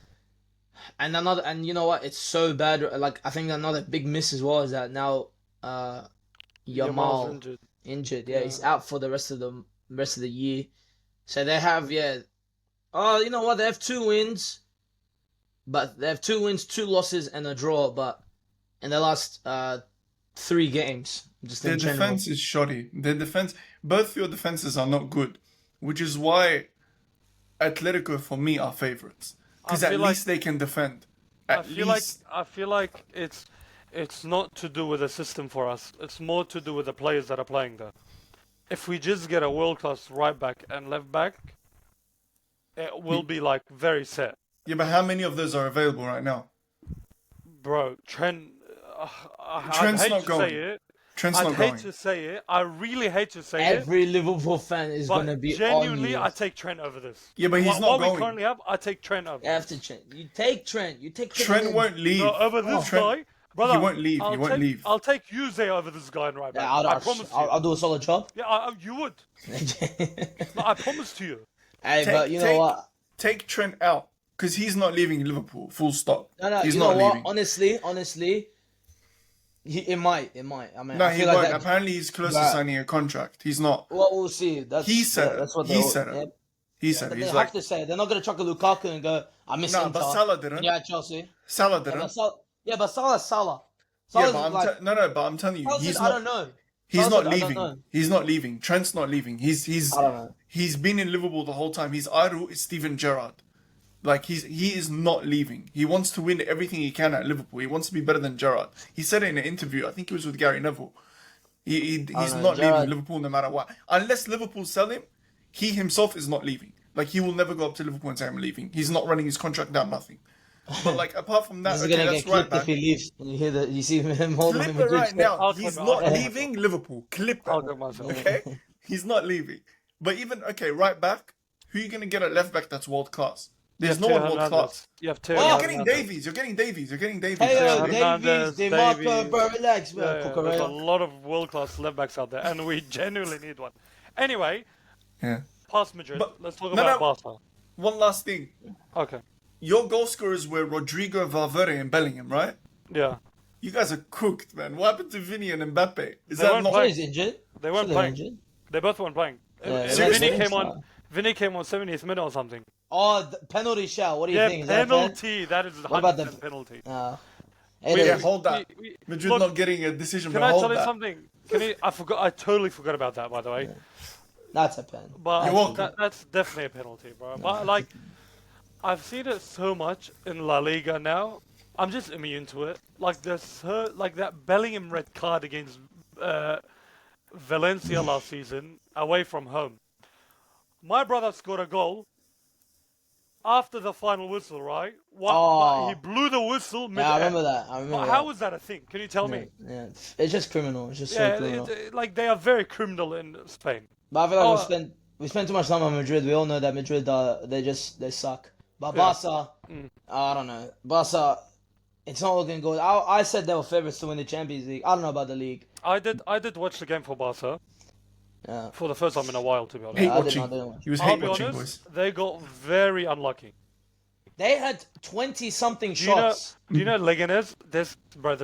and you know what? It's so bad. Like I think another big miss as well is that now, Yamal's Yamal injured. Yeah, he's out for the rest of the year. So they have Oh, you know what? They have 2 wins, but they have 2 wins, 2 losses, and a draw. But in the last 3 games, just Their in general. defense is shoddy. Their defense, both your defenses are not good, which is why Atletico for me are favorites because I at feel least they can defend. At least I feel like it's not to do with the system for us. It's more to do with the players that are playing there. If we just get a world class right back and left back, it will be like very set. yeah, but how many of those are available right now? Bro, Trent. I'd Trent's hate not to going. say it. Trent's I'd not hate going. to say it. I really hate to say it. Every Liverpool fan is But gonna be genuinely, on you. I take Trent over this. Yeah, but he's what, not what going. we currently have, I take Trent over. After Trent, you take Trent. You take Trent in. won't leave. No, over this Trent- guy, brother. He won't leave. He won't leave. I'll take Juze over this guy in right back. Yeah, I promise you. I'll do a solid job. Yeah, you would. No, I promise to you. Hey, Take- but you know take- what? Take Trent out because he's not leaving Liverpool. Full stop. No, he's you not know what? leaving. Honestly, it might. I mean, No, I he feel like won't. that. Apparently, he's close to Right. signing a contract. He's not. Well, we'll see. He said it. That's what He said it. yeah, He said they he's have like, to say it. They're not gonna chuck a Lukaku and go, "I miss no, Inter." but Salah didn't. Yeah, Chelsea. Salah Yeah, didn't. but Salah's Salah. Yeah, Salah's but I'm like, no, but I'm telling you, Salah he's said, I don't not. know. He's Salah not said, I don't know. leaving. He's not leaving. Trent's not leaving. He's I don't know. he's been in Liverpool the whole time. His idol is Steven Gerrard. Like he is not leaving. He wants to win everything he can at Liverpool. He wants to be better than Gerrard. He said it in an interview. I think it was with Gary Neville. He's know, not Gerrard- leaving Liverpool no matter what. Unless Liverpool sell him, he himself is not leaving. Like he will never go up to Liverpool and say I'm leaving. He's not running his contract down. Nothing. But like apart from that, He's okay, gonna that's get right clipped if back. he leaves. And you hear that? You see him holding Clip him it right now. I'll He's clip it. not I'll- leaving Liverpool. Clip I'll it. get myself. Okay? He's not leaving. But even, okay, right back, who are you going to get at left back that's world class? There's no Theo one world Hernandez. class. You have Theo Oh, you're Well, getting Hernandez. Davies. You're getting Davies. You're getting Davies. Hey, Theo actually. Hernandez, Davies, DeMarco, Davies. bro, relax, bro. Yeah, there's a Cucurella. lot of world class left backs out there, and we genuinely need one. Anyway, Yeah. past Madrid. But- Let's talk no, about no. Barca. One last thing. Okay. Your goal scorers were Rodrigo, Valverde, and Bellingham, right? Yeah. You guys are cooked, man. What happened to Vinny and Mbappe? Is They that weren't not... playing. He's injured. They weren't Sure, they're playing. injured. They both weren't playing. Yeah, Seriously? Vinny came on 70th minute or something. Oh, the penalty shout. What do you Yeah, think? Is that fair? penalty. That is What about 100% the- penalty. It Yeah, is. hold that. We- Madrid look, not getting a decision, Can but I hold tell you that. something? I forgot. I totally forgot about that, by the way. That's a pen. But You're welcome. that's definitely a penalty, bro. But like, I've seen it so much in La Liga now. I'm just immune to it. Like like that Bellingham red card against Valencia last season, away from home. My brother scored a goal after the final whistle, right? Oh. He blew the whistle mid. Yeah, I remember that. I remember that. How was that a thing? Can you tell me? Yeah, it's just criminal. It's just so Yeah, criminal. like they are very criminal in Spain. But I feel like Oh, we spent too much time on Madrid. We all know that Madrid they suck. But Yeah. Barca, I don't know. Barca, it's not looking good. I said they were favorites to win the Champions League. I don't know about the league. I did watch the game for Barca Yeah. for the first time in a while, to be honest. Hate I didn't watching. know, I didn't watch. He was I'll hate be watching, honest, boys. they got very unlucky. They had 20 something Do you know? shots. Do you know Leganes? There's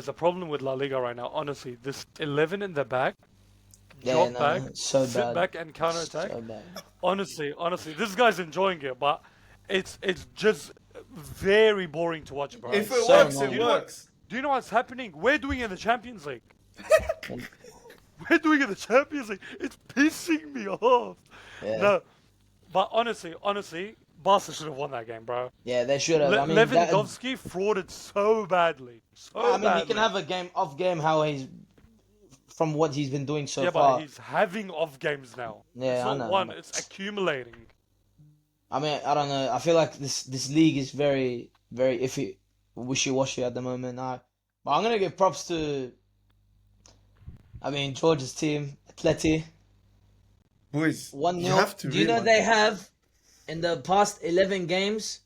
a problem with La Liga right now. Honestly, this 11 in the back, Yeah, drop no, back, it's so sit bad. back, and counter attack. So bad. Honestly, this guy's enjoying it, but it's just very boring to watch, bro. If it So works, annoying. it works. Do you know what's happening? We're doing it in the Champions League. We're doing it in the Champions League. It's pissing me off. Yeah. No, but honestly, Barca should have won that game, bro. Yeah, they should have. I mean, Lewandowski frauded so badly. I mean, he can have a off game how he's from what he's been doing so yeah, far. but he's having off games now. Yeah, it's I not know, one, but- it's accumulating. I mean, I don't know. I feel like this league is very iffy, wishy-washy at the moment. But I'm gonna give props to, I mean, George's team, Atleti. Boys, 1-0. you have to Do you know realize. they have, in the past 11 games,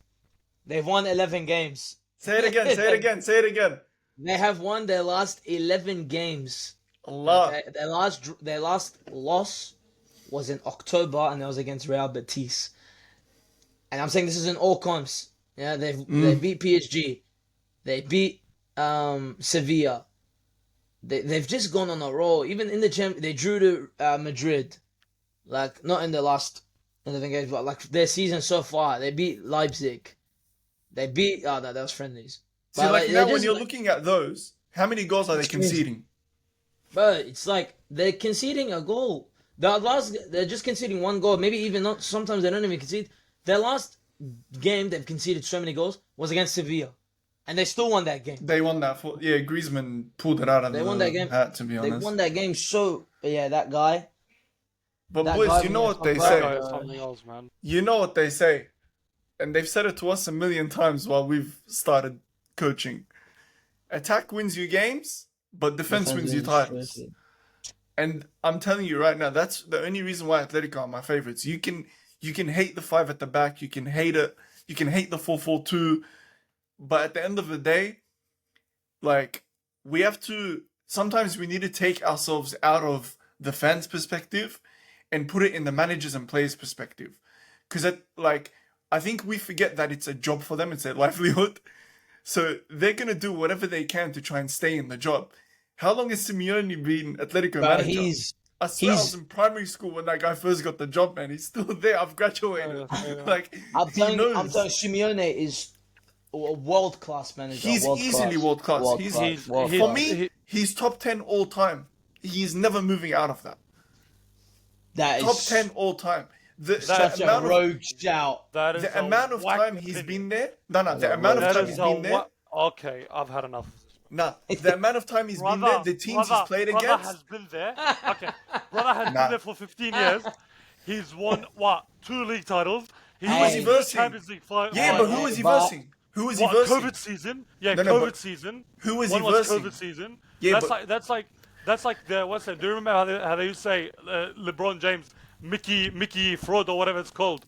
they've won 11 games. Say it again, say it again, say it again. They have won their last 11 games. Allah. Okay? Their last loss was in October, and that was against Real Betis. And I'm saying this is in all comps. Yeah, they beat PSG. They beat Sevilla. They've just gone on a roll. Even in the they drew to Madrid. Like, not in the last 11 games, but like their season so far. They beat Leipzig. They beat... Oh, that was friendlies. See, But, like now they're when just, you're like- looking at those, how many goals are they crazy. conceding? But it's like they're conceding a goal. They're just conceding one goal. Maybe even not. Sometimes they don't even concede. Their last game they've conceded so many goals was against Sevilla, and they still won that game. They won that for Griezmann pulled it out of They the won that game. hat, to be They honest. won that game. So yeah, that guy. But that boys, guy you know when what they he That comes say. guy back, is something else, man. You know what they say. And they've said it to us a million times while we've started coaching. Attack wins you games, but defense wins you titles. And I'm telling you right now, that's the only reason why Atletico are my favorites. You can hate the 5 at the back, you can hate it, you can hate the 4-4-2, but at the end of the day, like, we have to, sometimes we need to take ourselves out of the fans' perspective and put it in the managers and players' perspective. Because I think we forget that it's a job for them, it's their livelihood. So they're gonna do whatever they can to try and stay in the job. How long has Simeone been Atletico But manager? I swear I was in primary school when that guy first got the job, man. He's still there. I've graduated. Like, I'm he telling you, knows. Simeone is a world-class manager. He's easily world class. For me, he's top 10 all time. He's never moving out of that. that Top is 10 all time. The such a amount of, rogue shout. That is the a amount of whack time he's opinion. been there. The amount of That time is he's a been there. Okay, I've had enough. The amount of time he's been there, the teams he's played brother against. has been there. Okay, brother has been there for 15 years. He's won what? 2 league titles. Who was he won versing? Champions League Yeah, but who was he But- versing? Who was he What, versing? COVID season? Yeah, No, COVID but season. who was One he was versing? COVID season. Yeah, that's like the what's that? Do you remember how they used to say LeBron James, Mickey fraud or whatever it's called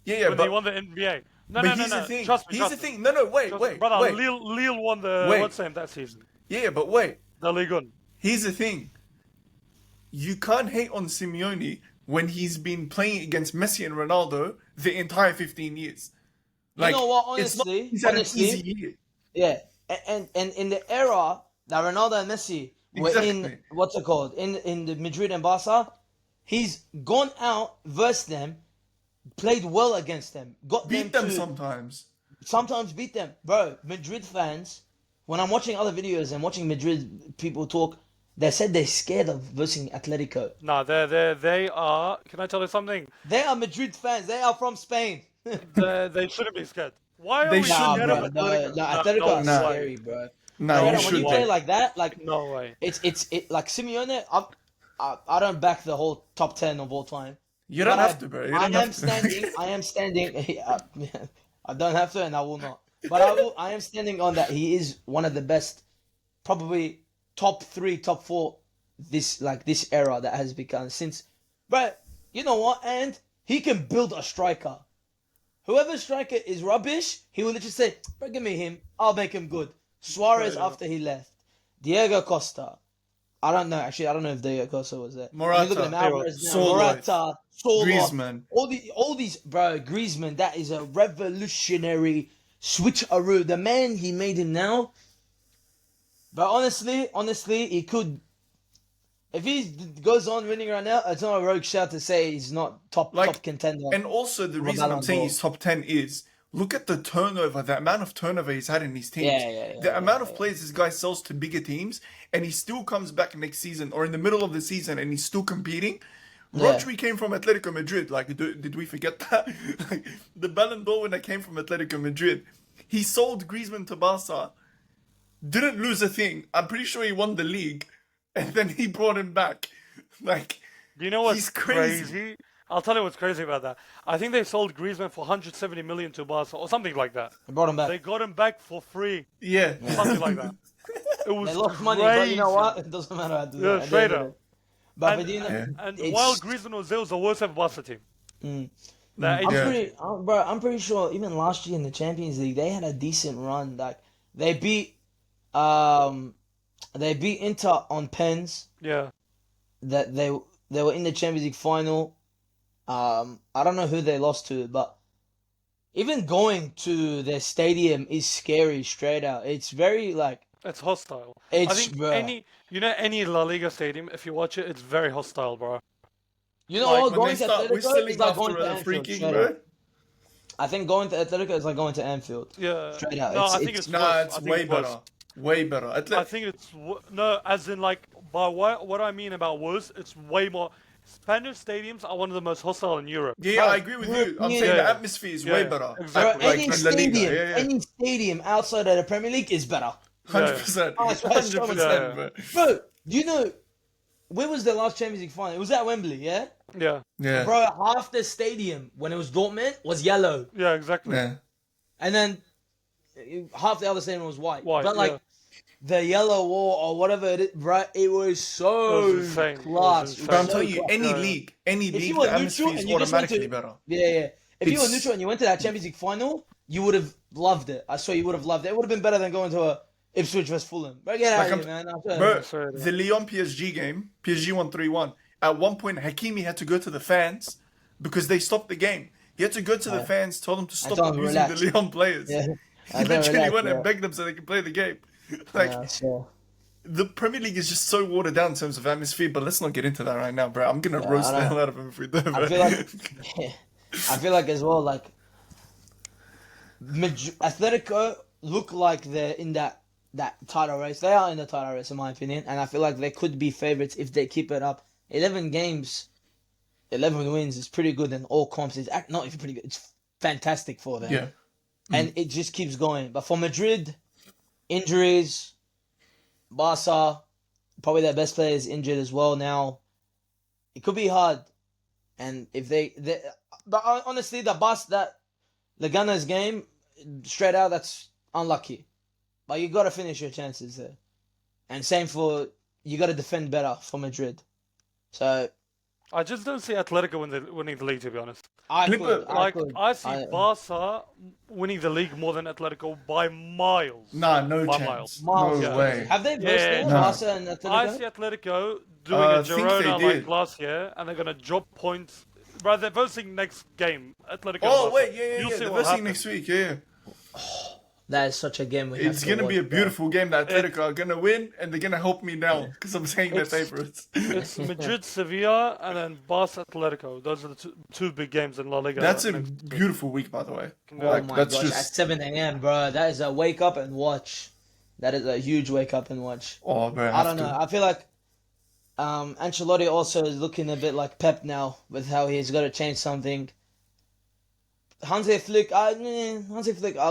Yeah, when he won the NBA? No, but no, here's no. the thing. Trust me. Here's the thing. No, wait, Trust me. wait, Brother, wait. Lille won the Wait. what's name that season? Yeah, but wait. The Liga. Here's the thing. You can't hate on Simeone when he's been playing against Messi and Ronaldo the entire 15 years. You know what, it's not honestly- he's had honestly- an easy year. Yeah, and in the era that Ronaldo and Messi were in, Exactly. what's it called, in the Madrid and Barca, he's gone out, versed them, played well against them, got Beat them to sometimes. beat them, bro. Madrid fans, when I'm watching other videos and watching Madrid people talk, they said they're scared of versing Atletico. No, they are. Can I tell you something? They are Madrid fans. They are from Spain. They shouldn't be scared. Why are They we should, scared bro. of No, Atletico? Atletico are no. scary, bro. No, Bro, you when should you play be. like that, like No way. it's like Simeone. I don't back the whole top 10 of all time. You don't But have to, bro. You I don't am have to. standing. I am standing. I don't have to, and I will not. But I am standing on that. He is one of the best, probably top 3, top 4. This era that has become since. But you know what? And he can build a striker. Whoever striker is rubbish, he will literally say, "Bro, give me him. I'll make him good." Suarez after he left, Diego Costa. I don't know. Actually, I don't know if Diego Costa was there. Morata, You look at him, Alvarez now, Solot, Morata, Solot, Griezmann. all these, bro. Griezmann, that is a revolutionary switcheroo. The man he made him now. But honestly, he could. If he goes on winning right now, it's not a rogue shout to say he's not top contender. And also the reason I'm saying he's top 10 is look at the turnover, the amount of turnover he's had in his teams. The amount of players this guy sells to bigger teams, and he still comes back next season or in the middle of the season and he's still competing. Rodri came from Atletico Madrid. Like, did we forget that? Like, the Ballon d'Or winner came from Atletico Madrid. He sold Griezmann to Barca. Didn't lose a thing. I'm pretty sure he won the league. And then he brought him back. Like, Do you know what's he's crazy. I'll tell you what's crazy about that. I think they sold Griezmann for 170 million to Barca or something like that. They brought him back. They got him back for free, Yeah. something like that. It was They lost money, crazy. but you know what? It doesn't matter. Yeah, straight up. But And, you know, Yeah. and it's. while Griezmann was there, it was the worst ever Barca team. Mm. They're I'm Yeah. pretty, bro. I'm pretty sure even last year in the Champions League they had a decent run. Like they beat, they beat Inter on pens. Yeah. That they were in the Champions League final. I don't know who they lost to, but even going to their stadium is scary. Straight out, it's very like It's hostile. it's I think bruh. any La Liga stadium, if you watch it, it's very hostile, bro. You know Like, what? When they Going to start Atletico is whistling like going after to a free Anfield. kick, Straight bro. out. I think going to Atletico is like going to Anfield. Yeah. Straight out. No, I think It's it's Nah, worse. it's I think way it's worse. better. Way better. I think it's no, as in like by what I mean about worse, it's way more. Spanish stadiums are one of the most hostile in Europe. Yeah, Bro, I agree with you. I'm European- saying the Yeah. atmosphere is Yeah, way yeah. better. Exactly. bro, Like any in La Liga. stadium, Yeah, yeah. any stadium outside of the Premier League is better. 100%. Oh, it's right, so 100%, yeah. bro. Bro, do you know where was the last Champions League final? It was at Wembley, yeah. Yeah. Yeah. Bro, half the stadium when it was Dortmund was yellow, Yeah, exactly. Yeah. and then half the other stadium was white. White, but like yeah. the yellow wall or whatever it is, right? It was so It was insane. It was class. insane. But I'm so telling you, class. any Yeah. league, If you the were atmosphere neutral is and you just went automatically to better. yeah. If you were It's- neutral and you went to that Champions League final, you would have loved it. I swear you would have loved it. It would have been better than going to a Ipswich vs Fulham. Bro, get out Like, of here, man. I swear. Bro, Sorry, the Lyon PSG game, PSG won 3-1. At one point, Hakimi had to go to the fans because they stopped the game. He had to go to the fans, tell them to stop told them abusing relax. the Lyon players. Yeah. He literally went and begged them so they could play the game. Like, Yeah, sure. the Premier League is just so watered down in terms of atmosphere, but let's not get into that right now, bro. I'm going to roast I the know. hell out of him if we do, bro. I feel like, I feel like as well, like Atletico look like they're in that title race. They are in the title race, in my opinion, and I feel like they could be favorites if they keep it up. 11 games, 11 wins is pretty good in all comps. It's not even pretty good. It's fantastic for them. Yeah. And it just keeps going. But for Madrid, injuries, Barca, probably their best player is injured as well now. It could be hard. And if but honestly, that Leganes game, straight out, that's unlucky. But you got to finish your chances there. And same for, you got to defend better for Madrid. So, I just don't see Atletico winning the league, to be honest. I I see Barca winning the league more than Atletico by miles. Nah, no By chance. Miles. No yeah. way. Have they versed Yeah, there, no. Barca and Atletico? I see Atletico doing I a think they Girona did. like last year, and they're gonna drop points. Bro, they're versing next game. Atletico. Oh, Barca. wait, yeah. You'll see The what versing happens. next week, yeah. That is such a game we have It's to going to be a watch, bro. beautiful game that Atletico are going to win, and they're going to help me now because I'm saying they're It's- favorites. It's Madrid, Sevilla, and then Barca, Atletico. Those are the two big games in La Liga. That's a next- beautiful week, by the way. Oh Like, my that's gosh, just- at 7 a.m., bro. That is a wake up and watch. That is a huge wake up and watch. Oh, bro, I don't know. I feel like Ancelotti also is looking a bit like Pep now with how he's got to change something. Hansi Flick, I'll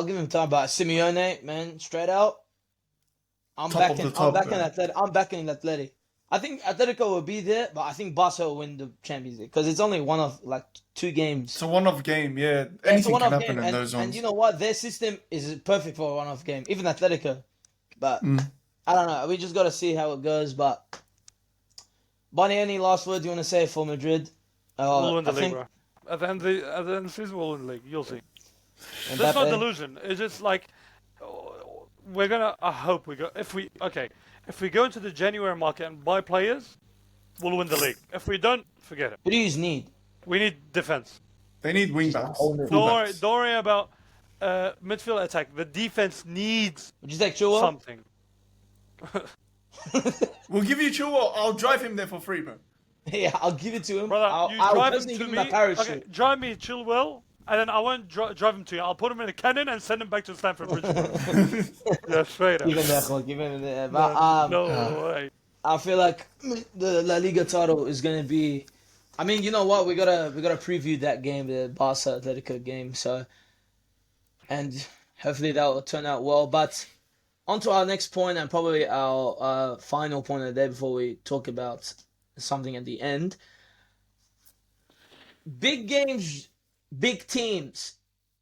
give him time, but Simeone, man, straight out. I'm Top of backing the top, bro. I'm backing Atleti. I think Atletico will be there, but I think Barca will win the Champions League because it's only one of like 2 games. It's a one-off game, yeah. Yeah, it's a Anything can one-off happen game, in those and ones. you know what? Their system is perfect for a one-off game, even Atletico. But Mm. I don't know. We just got to see how it goes. But Bonnie, any last words you want to say for Madrid? We'll win the I league, think bro. At the end of the season, we'll win the league. You'll see. Mbappe- That's not delusion. It's just like we're gonna. I hope we go. If we go into the January market and buy players, we'll win the league. If we don't, forget it. Who do you need? We need defense. They need wingbacks. whole new- fullbacks. Don't worry about midfield attack. The defense needs Would you take Chua? something. We'll give you Chua. I'll drive him there for free, bro. Yeah, I'll give it to him. Brother, you I'll drive him personally to give me. him a parachute. Okay, drive me Chilwell, and then I won't drive him to you. I'll put him in a cannon and send him back to Stamford Bridge. Yeah, straight up. Give him that. Give him that. But No way. I feel like the La Liga title is gonna be. I mean, you know what? We gotta preview that game, the Barca Atletico game. So, and hopefully that will turn out well. But on to our next point and probably our final point of the day before we talk about something at the end. Big games, big teams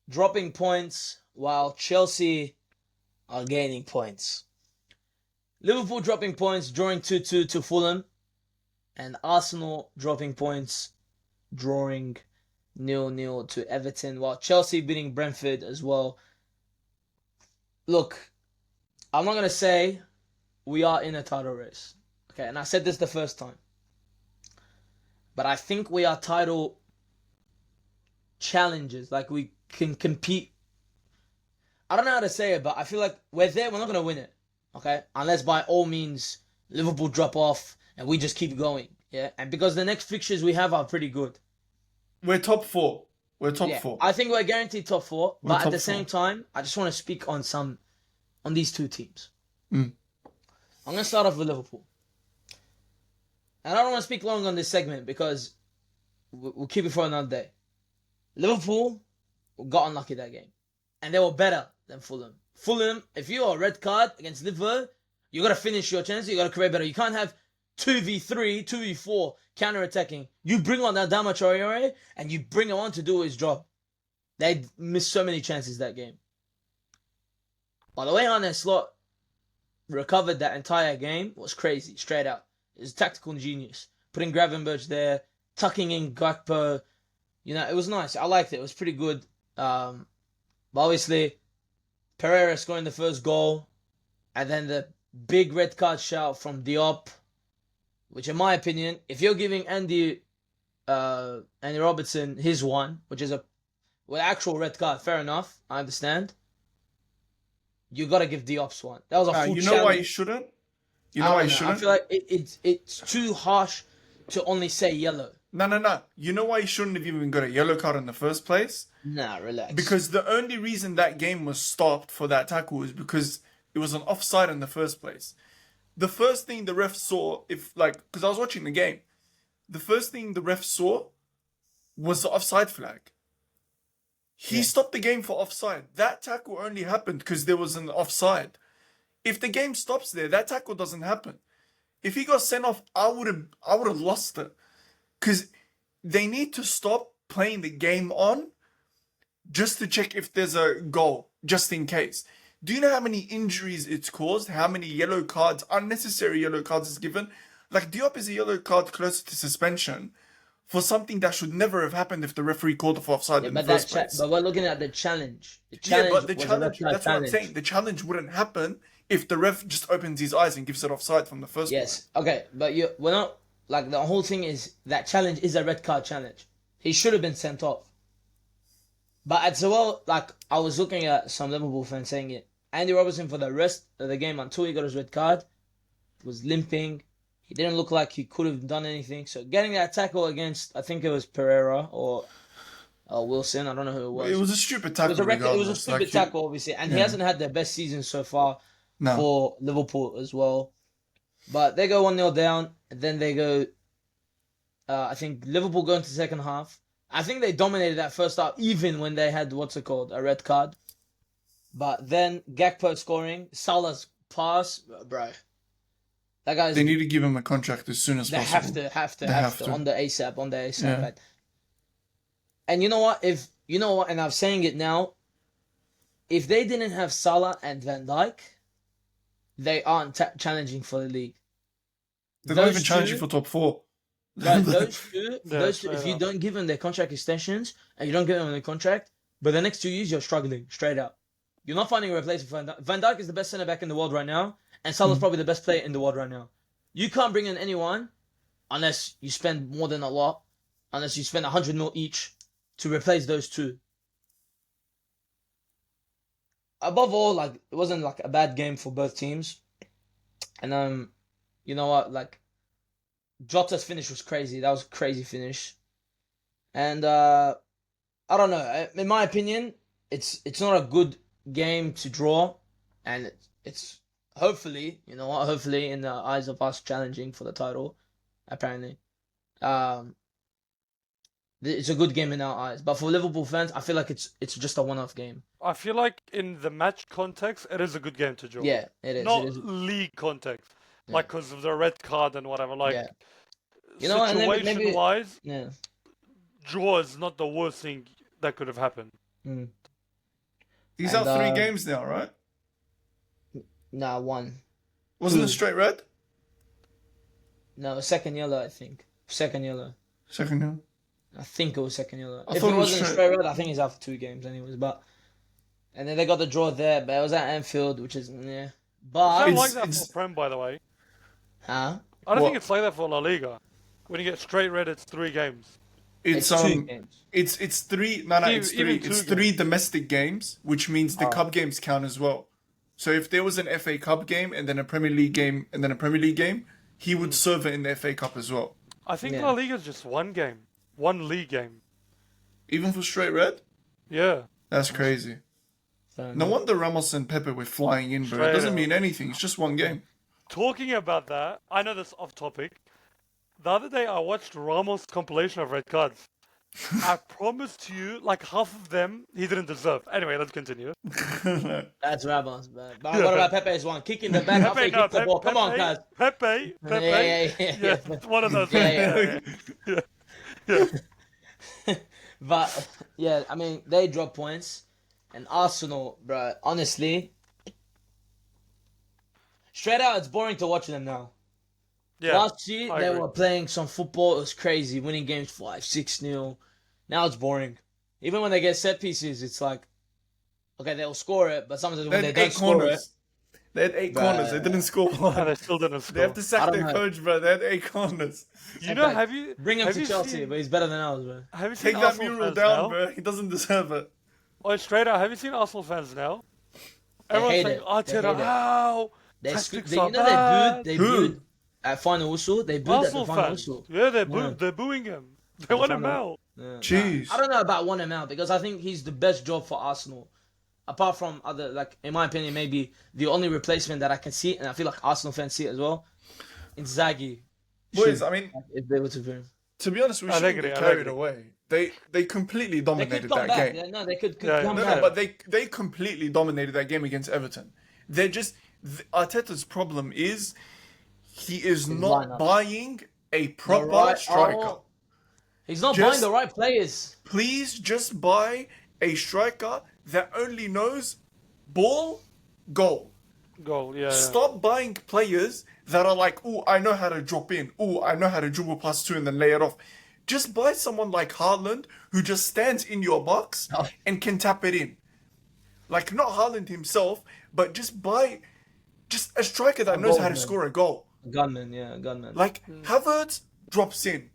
dropping points while Chelsea are gaining points. Liverpool dropping points, drawing 2-2 to Fulham. and Arsenal dropping points, drawing 0-0 to Everton, while Chelsea beating Brentford as well. Look, I'm not gonna say we are in a title race, okay? And I said this the first time, but I think we are title challengers. Like we can compete. I don't know how to say it, but I feel like we're there. We're not gonna win it, okay? Unless by all means Liverpool drop off and we just keep going, yeah. And because the next fixtures we have are pretty good. We're top four. We're top Yeah, four. I think we're guaranteed top four. We're But at top the same four. time, I just want to speak on these two teams. Mm. I'm gonna start off with Liverpool, and I don't want to speak long on this segment because we'll keep it for another day. Liverpool got unlucky that game, and they were better than Fulham. Fulham, if you are a red card against Liverpool, you gotta finish your chances. You gotta create better. You can't have 2v3, 2v4 counter-attacking. You bring on Adama Traore and you bring him on to do his job. They missed so many chances that game. By the way, Arne Slot recovered that entire game was crazy, straight out. It was tactical genius. Putting Gravenberch there, tucking in Gakpo. You know, it was nice. I liked it. It was pretty good. But obviously, Pereira scoring the first goal, and then the big red card shout from Diop, which in my opinion, if you're giving Andy Robertson his one, which is actual red card, fair enough, I understand. You gotta give Diop's one. That was a full You know challenge. why you shouldn't? You know I why don't you know. shouldn't? I feel like it's too harsh to only say yellow. No. You know why you shouldn't have even got a yellow card in the first place? Nah, relax. Because the only reason that game was stopped for that tackle was because it was an offside in the first place. The first thing the ref saw, because I was watching the game, the first thing the ref saw was the offside flag. He stopped the game for offside. That tackle only happened because there was an offside. If the game stops there, that tackle doesn't happen. If he got sent off, I would have lost it. Because they need to stop playing the game on just to check if there's a goal, just in case. Do you know how many injuries it's caused? How many yellow cards, unnecessary yellow cards it's given? Like Diop is a yellow card closer to suspension for something that should never have happened if the referee called it for offside in the first place. But we're looking at the challenge. But the challenge, that's what I'm saying. The challenge wouldn't happen if the ref just opens his eyes and gives it offside from the first place. Yes, okay, but we're not, like, the whole thing is that challenge is a red card challenge. He should have been sent off. But as well, like, I was looking at some Liverpool fans saying it. Andy Robertson, for the rest of the game until he got his red card, was limping. He didn't look like he could have done anything. So getting that tackle against, I think it was Pereira or Wilson, I don't know who it was. It was a stupid tackle. It was a stupid tackle, obviously. And he hasn't had the best season so far for Liverpool as well. But they go 1-0 down, and then they go, I think Liverpool go into the second half. I think they dominated that first half, even when they had, a red card. But then Gakpo scoring, Salah's pass, bro. That guy's... They need to give him a contract as soon as possible. They have to. On the ASAP. Yeah. And you know what? And I'm saying it now, if they didn't have Salah and Van Dijk, they aren't challenging for the league. They're not even challenging for top four. Right, those two, if you don't give them their contract extensions and you don't give them their contract, but the next 2 years you're struggling straight up. You're not finding a replacement for Van Dijk. Van Dijk is the best centre back in the world right now, and Salah's probably the best player in the world right now. You can't bring in anyone unless you spend more than a lot, unless you spend 100 mil each to replace those two. Above all, like, it wasn't like a bad game for both teams, and you know what, like, Jota's finish was crazy. That was a crazy finish. And I don't know. In my opinion, it's not a good game to draw, and it's hopefully, hopefully in the eyes of us challenging for the title, apparently. It's a good game in our eyes. But for Liverpool fans, I feel like it's just a one-off game. I feel like in the match context, it is a good game to draw. Yeah, it is. Not it is. league context. Like, because of the red card and whatever. Like, Yeah. You know, and maybe- situation-wise, Yeah. draw is not the worst thing that could have happened. These And, are 3 games now, right? Nah, one. Wasn't Two. it straight red? No, second yellow, I think. Second yellow. Second now. I think it was second yellow. I If thought it it was wasn't a straight. straight red, I think he's out for 2 games anyways. But and then they got the draw there, but it was at Anfield, which is yeah. It's But not It's- like that it's- for Prem, by the way. huh? I don't What? think it's like that for La Liga. When you get straight red, it's 3 games. It's 2 games. it's three. No, Even- it's three. even two It's games. 3 domestic games, which means the Oh. cup games count as well. So if there was an FA Cup game and then a Premier League game and then a Premier League game, he would serve it in the FA Cup as well. I think Yeah. La Liga is just 1 game. 1 league game. Even for straight red, Yeah. that's crazy. Fair No enough. wonder Ramos and Pepe were flying in, bro. It Straight doesn't up. mean anything. It's just one game. Talking about that, I know this off topic. The other day I watched Ramos' compilation of red cards. I promise to you, like half of them he didn't deserve. Anyway, let's continue. That's Ramos, but what about Pepe's one? Kicking the back after he kicked the ball. Come on, guys. Pepe, Yeah. yeah, it's one of those. Yeah, yeah. But yeah, I mean they drop points, and Arsenal, bro. Honestly, straight out, it's boring to watch them now. Yeah, Last year I they agree. were playing some football. It was crazy, winning games 5-6-0. Now it's boring. Even when they get set pieces, it's like, okay, they'll score it, but sometimes They when they had don't 8 score it, corners. They had 8 corners. They didn't score And one. they still didn't They have score. to I sack don't their know. coach, bro. They had 8 corners. You know, Pepe, have you bring him have to you Chelsea, seen- but he's better than ours, bro. Have you seen Take that Arsenal mural fans down, now? bro. He doesn't deserve it. Oh, straight out, have you seen Arsenal fans now? They Everyone's hate saying, it. "Oh, They hate Tira, it. how? They, Tactics you are know, bad." they Who? booed at final whistle. They booed Arsenal at the final fans. whistle. Yeah, Yeah. they're booing him. They want him final- out. Yeah. Jeez. I don't know about one him out because I think he's the best job for Arsenal. Apart from other, like in my opinion, maybe the only replacement that I can see, and I feel like Arsenal fans see it as well, Inzaghi. Boys, Should- I mean, if they were to bring him. to be honest, we I shouldn't agree, get I carried agree. away. They completely They dominated could come that back. game. Yeah, no, they could Yeah, come No, back. no, but they completely dominated that game against Everton. They're just Arteta's problem is he is not lineup. buying a proper right- striker. oh. He's not Just- buying the right players. Please just buy a striker that only knows ball, goal. Goal, yeah. Stop buying players that are like, oh, I know how to drop in. Oh, I know how to dribble past 2 and then lay it off. Just buy someone like Haaland who just stands in your box Oh. and can tap it in. Like, not Haaland himself, but just buy just a striker that knows how to goalman. score a goal. Gunman, yeah, gunman. Like, Havertz drops in.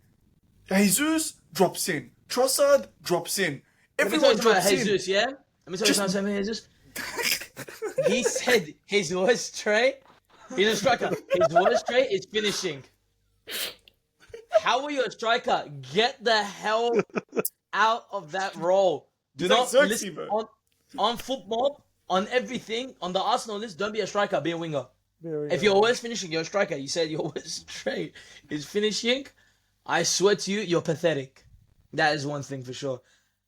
Jesus drops in. Trossard drops in. Let me tell Everyone you something about drops in. Jesus, yeah? Let me tell you Just- something about Jesus. He said his worst trait, he's a striker, his worst trait is finishing. How are you a striker? Get the hell out of that role. Do He's like not Xerxes, listen bro. on football, on everything, on the Arsenal list, don't be a striker, be a winger. If you're always finishing, you're a striker. You said your worst trait is finishing. I swear to you, you're pathetic. That is one thing for sure.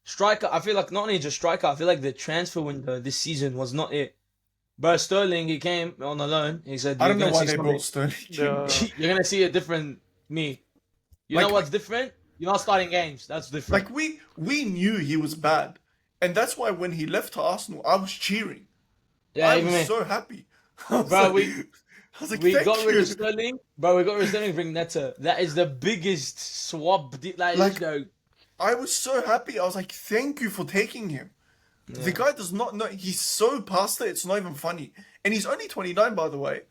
Striker, I feel like not only just striker, I feel like the transfer window this season was not it. Bro, Sterling, he came on a loan. He said, I don't know "You're why gonna see they brought Sterling. Yeah. you're gonna see a different me." You Like- know what's different? You're not starting games. That's different. Like, we knew he was bad. And that's why when he left to Arsenal, I was cheering. yeah, I even was me. so happy. I was Bro, like, we- I was like, We thank got rid you. of Sterling. Bro, we got rid of Sterling, bring Neto. That is the biggest swap. Like- you know, I was so happy. I was like, thank you for taking him. The guy does not know. He's so past it, it's not even funny. And he's only 29, by the way.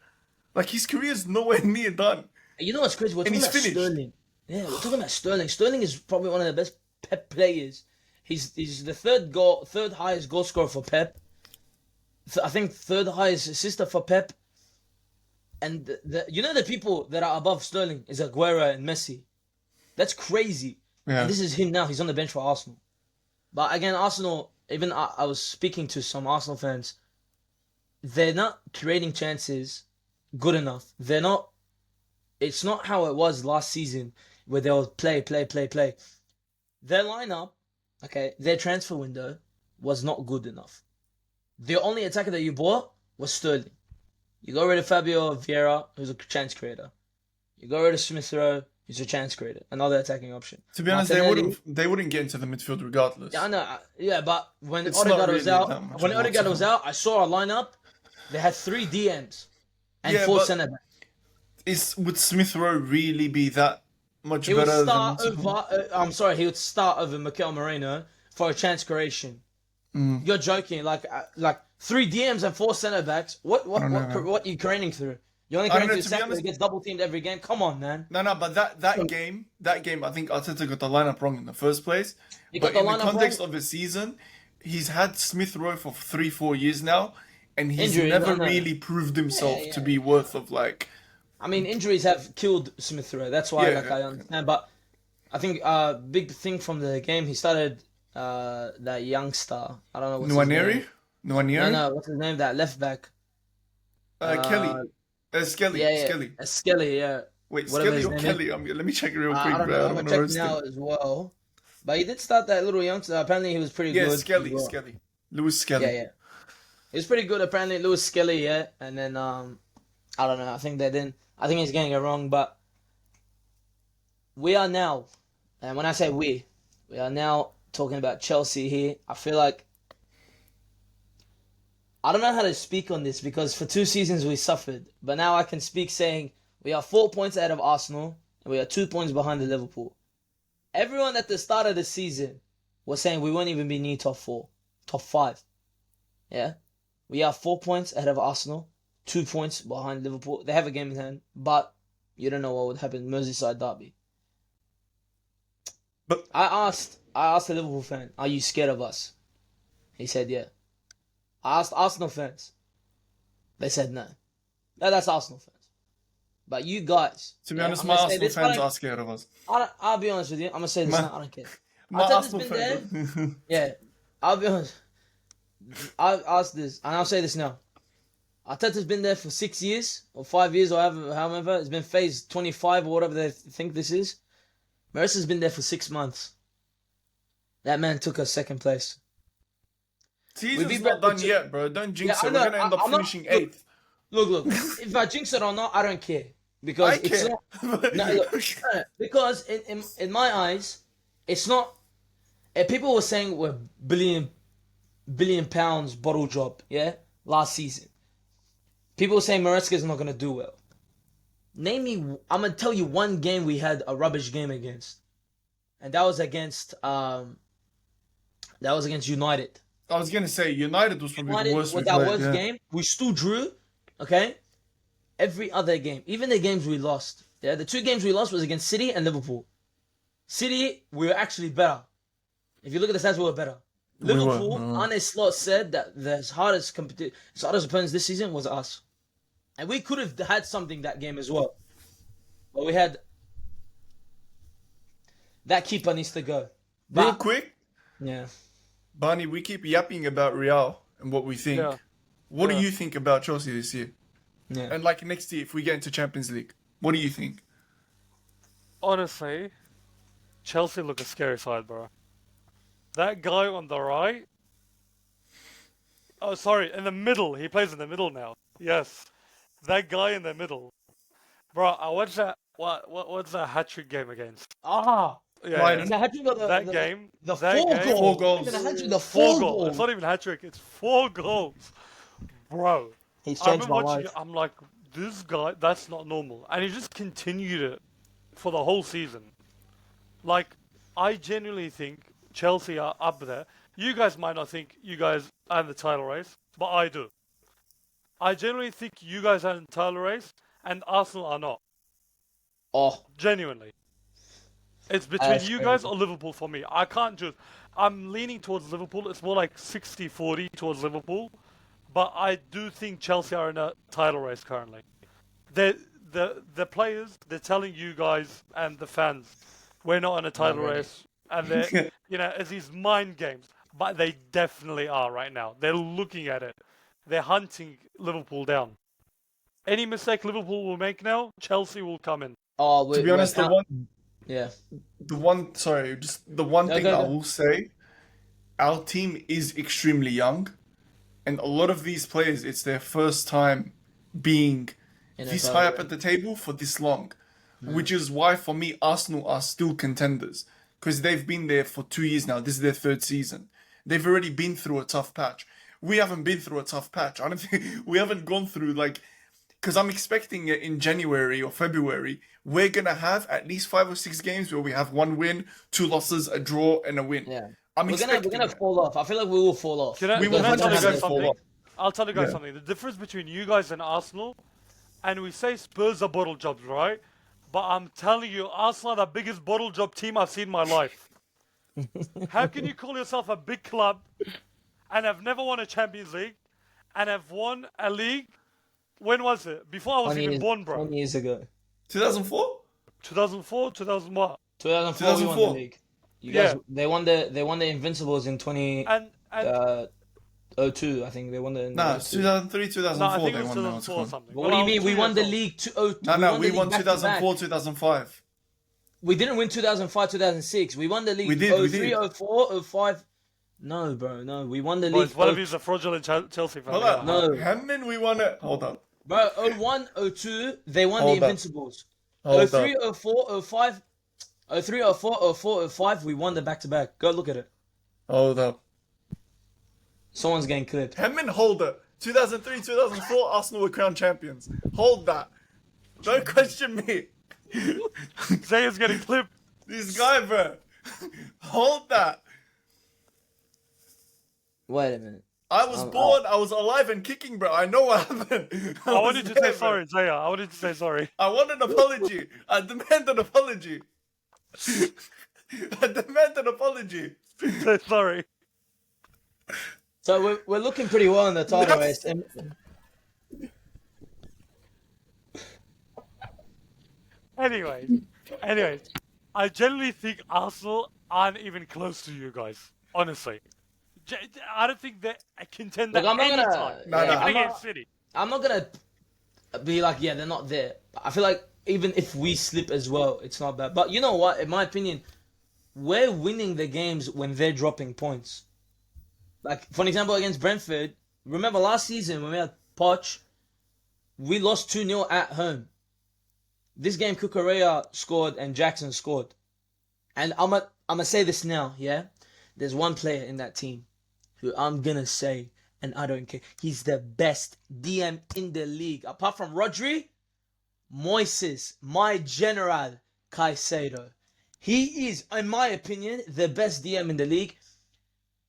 Like, his career's nowhere near done. you know what's crazy? We're And talking he's about finished. Sterling. Yeah, we're talking about Sterling. Sterling is probably one of the best Pep players. He's the third highest goal scorer for Pep. I think third highest assister for Pep. And the people that are above Sterling is Aguero and Messi. That's crazy. Yeah. And this is him now. He's on the bench for Arsenal. But again, Arsenal, even I was speaking to some Arsenal fans, they're not creating chances good enough. They're not, it's not how it was last season where they'll play. Their lineup, okay, their transfer window was not good enough. The only attacker that you bought was Sterling. You got rid of Fabio Vieira, who's a chance creator. You got rid of Smith Rowe, who's a chance creator, another attacking option. To be honest, they wouldn't get into the midfield regardless. Yeah, I know. Yeah, but when It's not Odegaard was really out, that much when of a Odegaard was whatsoever. out, I saw a lineup. They had 3 DMs and Yeah, 4 but- centre backs. would Smith Rowe really be that much He would better start than? over. I'm sorry, he would start over Mikel Moreno for a chance creation. Mm, You're joking. Like 3 DMs and 4 centre backs. What I what don't know, what man. what are you craning through? You're only I don't craning know. through To be Saka who honest, gets double teamed every game. Come on, man. no, but that game, I think Arteta got the lineup wrong in the first place. He But got the in the lineup context wrong. of the season, he's had Smith Rowe for 3, 4 years now, and he's Injuries, never I know. really proved Yeah, himself to yeah. be worth of like. I mean, injuries have killed Smith Rowe. That's why, Yeah, like, I understand. But I think big thing from the game, he started that youngster. I don't know what's his name. Nwaneri, No, Nwaneri, no, what's his name? That left back. Uh, Kelly, Skelly, yeah, yeah, Skelly. Skelly, yeah, Wait, whatever Skelly his or name is. Kelly? Let me check real I quick, don't bro. know. I I'm don't gonna want to check roast now him. as well. But he did start that little youngster. Apparently, he was pretty Yeah, good as Skelly, well. Skelly, Lewis Skelly. Yeah, yeah, he was pretty good. Apparently, Lewis Skelly, yeah, and then I don't know. I think they didn't. I think he's getting it wrong, but we are now, and when I say we are now talking about Chelsea here. I feel like I don't know how to speak on this because for 2 seasons we suffered, but now I can speak saying we are 4 points ahead of Arsenal and we are 2 points behind the Liverpool. Everyone at the start of the season was saying we won't even be near top four, top five. Yeah, we are 4 points ahead of Arsenal, 2 points behind Liverpool. They have a game in hand, but you don't know what would happen. Merseyside derby. But I asked a Liverpool fan, "Are you scared of us?" He said, "Yeah." I asked Arsenal fans. They said no. No, that's Arsenal fans. But you guys, to be yeah, honest, I'm my gonna say Arsenal this. fans are scared of us. I'll be honest with you. I'm gonna say this My, now. I don't care. my Arteta's Arsenal been there. fans. Yeah, I'll be honest. I'll ask this, and I'll say this now. Arteta's been there for 6 years or 5 years or however. It's been phase 25 or whatever they think this is. Marissa's been there for 6 months. That man took us second place. Season's not done yet, bro. Don't jinx it. We're gonna end up I'm not, finishing eighth. look. If I jinx it or not, I don't care because I it's care. not. No, look, no, because in my eyes, it's not. People were saying we're billion pounds bottle job, yeah, last season. People were saying Maresca's not gonna do well. Name me. I'm gonna tell you one game we had a rubbish game against, and that was against United. I was gonna say United was probably the United worst we was our played. worst Yeah. game. We still drew. Okay. Every other game, even the games we lost. Yeah, the 2 games we lost was against City and Liverpool. City, we were actually better. If you look at the stats, we were better. We were, Liverpool, we were. Arne Slot said that the hardest opponents this season was us, and we could have had something that game as well, but we had that keeper needs to go. Real But, quick, yeah. Barney, we keep yapping about Real and what we think. Yeah. What do Yeah. you think about Chelsea this year? Yeah. And like next year, if we get into Champions League, what do you think? Honestly, Chelsea look a scary side, bro. That guy on the right. Oh, sorry, in the middle. He plays in the middle now. Yes, that guy in the middle, bro. I watched that. What's that hat-trick game against? Ah, Yeah, Right. yeah. and the hat-trick got That the game. the that four game, goals. Four goals. Even the hat-trick, the Four four goals. goals. It's not even hat-trick. It's 4 goals, bro. He's I changed remember my watching life. it. I'm like, this guy. That's not normal, and he just continued it for the whole season. Like, I genuinely think Chelsea are up there. You guys might not think you guys are in the title race, but I do. I genuinely think you guys are in the title race, and Arsenal are not. Oh, Genuinely. It's between That's you guys crazy. or Liverpool for me. I can't choose. I'm leaning towards Liverpool. It's more like 60-40 towards Liverpool. But I do think Chelsea are in a title race currently. The players, they're telling you guys and the fans, we're not in a title really. race. And they're, it's these mind games. But they definitely are right now. They're looking at it. They're hunting Liverpool down. Any mistake Liverpool will make now, Chelsea will come in. oh. To be honest, the one No, thing go, I go. will say, our team is extremely young, and a lot of these players, it's their first time being In a this title high up race. at the table for this long, which is why for me Arsenal are still contenders because they've been there for 2 years now. This is their third season. They've already been through a tough patch. We haven't been through a tough patch. I don't think we haven't gone through like because I'm expecting it in January or February. We're gonna have at least 5 or 6 games where we have 1 win, 2 losses, a draw, and a win. Yeah. I'm We're expecting gonna that. fall off. I feel like we will fall off. Can I, We can will I tell you 100% guys fall something? off. I'll tell you guys Yeah. something. The difference between you guys and Arsenal, and we say Spurs are bottle jobs, right? But I'm telling you, Arsenal are the biggest bottle job team I've seen in my life. How can you call yourself a big club and have never won a Champions League and have won a league? When was it? Before I was 20 even years, born, bro. 20 years ago. 2004? 2004, 2000 what? 2004 we won the 2004. league. You guys, Yeah. they won the Invincibles in And 2002. I think they won the. Nah, it's 2003, 2004 no, I think it they was won now. 2004 or something. But what do you I was mean? 2 We won years the old. league. No, we the won league back to back. 2004, 2005. We didn't win 2005, 2006. We won the league. We did, we 03, did. 04, 05. No, bro, no. We won the Boys, league. one of you is a fraudulent Chelsea fan. Hold Yeah. up. No. Hemman, we won it. Hold up. Bro, 01, 02, they won Hold the up. Invincibles. Hold 03, 04, 05, 03, 04, 04, 05, we won the back-to-back. Go look at it. Hold up. Someone's getting clipped. Hemman, hold it. 2003, 2004, Arsenal were crowned champions. Hold that. Don't question me. Zaya's getting clipped. This guy, bro. Hold that. Wait a minute. I was born, I was alive and kicking, bro. I know what happened. I wanted was to say there, bro. sorry, Zaya. I wanted to say sorry. I want an apology. I demand an apology. I demand an apology. Say sorry. So we're looking pretty well in the title race. And Anyways, I generally think Arsenal aren't even close to you guys. Honestly, I don't think they're a contender Look, I'm not anytime. gonna. No, no, Even I'm against City. I'm not gonna be like, yeah, they're not there. I feel like even if we slip as well, it's not bad. But you know what? In my opinion, we're winning the games when they're dropping points. Like, for an example, against Brentford, remember last season when we had Poch, we lost 2-0 at home. This game, Cucurella scored and Jackson scored. And I'm gonna say this now, yeah? There's one player in that team who I'm gonna say, and I don't care, he's the best DM in the league. Apart from Rodri, Moises, my general, Caicedo. He is, in my opinion, the best DM in the league.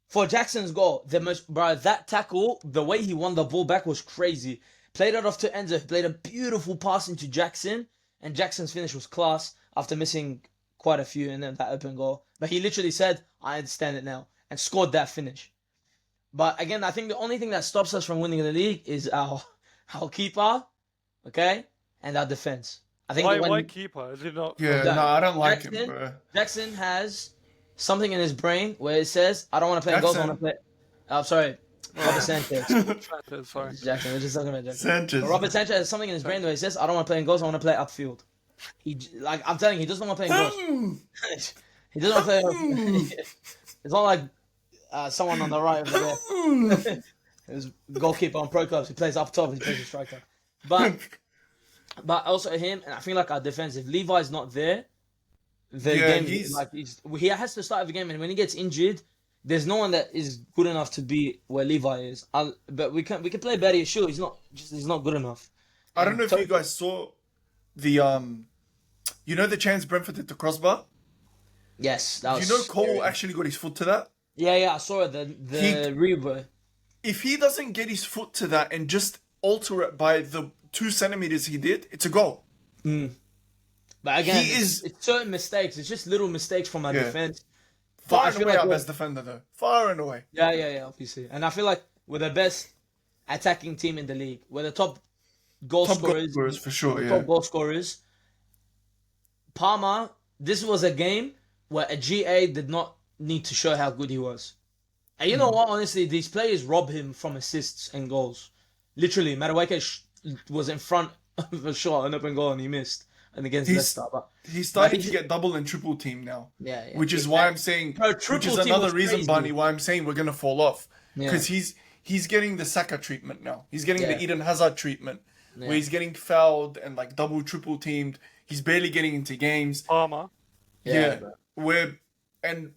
For Jackson's goal, that tackle, the way he won the ball back was crazy. Played it off to Enzo, played a beautiful pass into Jackson, and Jackson's finish was class after missing quite a few in that open goal. But he literally said, I understand it now, and scored that finish. But again, I think the only thing that stops us from winning the league is our keeper, okay, and our defense. I think Why keeper? Is it not? Yeah, That- no, I don't like Jackson, him, bro. Jackson has something in his brain where it says, I don't want to play in goals, I want to play... I'm sorry, Robert Sanchez. Sorry. Jackson, we're just talking about Jackson. Sanchez. But Robert Sanchez has something in his brain where he says, I don't want to play in goals, I want to play upfield. I'm telling you, he doesn't want to play in goals. He doesn't want to play... It's not like someone on the right over there. His goalkeeper on pro clubs, he plays up top, he plays a striker. But also him, and I feel like our defense, if Levi's not there, the game he has to start every game, and when he gets injured, there's no one that is good enough to be where Levi is. But we can play better. Sure, he's not good enough. I don't know if you guys saw the you know the chance Brentford did to crossbar? Yes, that was. You know Cole scary. actually got his foot to that? Yeah, I saw it. The Reba. If he doesn't get his foot to that and just alter it by the 2 centimeters he did, it's a goal. But again, It's certain mistakes. It's just little mistakes from our defense. far I and feel away like our we're- best defender though. Far and away. Yeah, obviously. And I feel like we're the best attacking team in the league. We're the top goal Top goal scorers. scorers for sure, yeah. Top goal scorers. Palmer, this was a game where a GA did not need to show how good he was. And you know what? Honestly, these players rob him from assists and goals. Literally, Madueke was in front of a shot, an open goal, and he missed. And against Leicester. But He's starting to get double and triple team now. Yeah. Which is why I'm saying, Bro, which triple is team another was reason, crazy. Barney, why I'm saying we're gonna fall off. Yeah. Because he's getting the Saka treatment now. He's getting Yeah. the Eden Hazard treatment, where he's getting fouled and like double, triple teamed. He's barely getting into games. Palmer. Yeah, bro.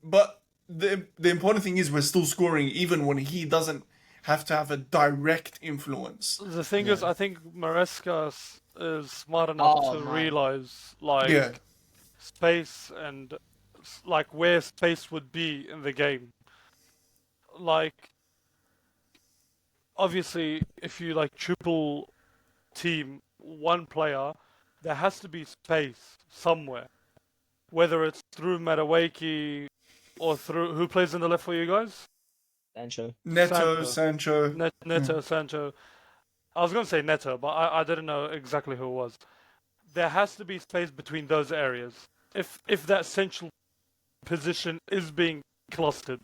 but the important thing is we're still scoring even when he doesn't have to have a direct influence. The thing is, I think Maresca is smart enough Oh, to man. realize like Yeah. space and like where space would be in the game. Like obviously, if you like triple team one player, there has to be space somewhere. Whether it's through Matawaki or through who plays in the left for you guys? Sancho. Neto, Sancho. Neto, Sancho. I was going to say Neto, but I didn't know exactly who it was. There has to be space between those areas. If that central position is being clustered.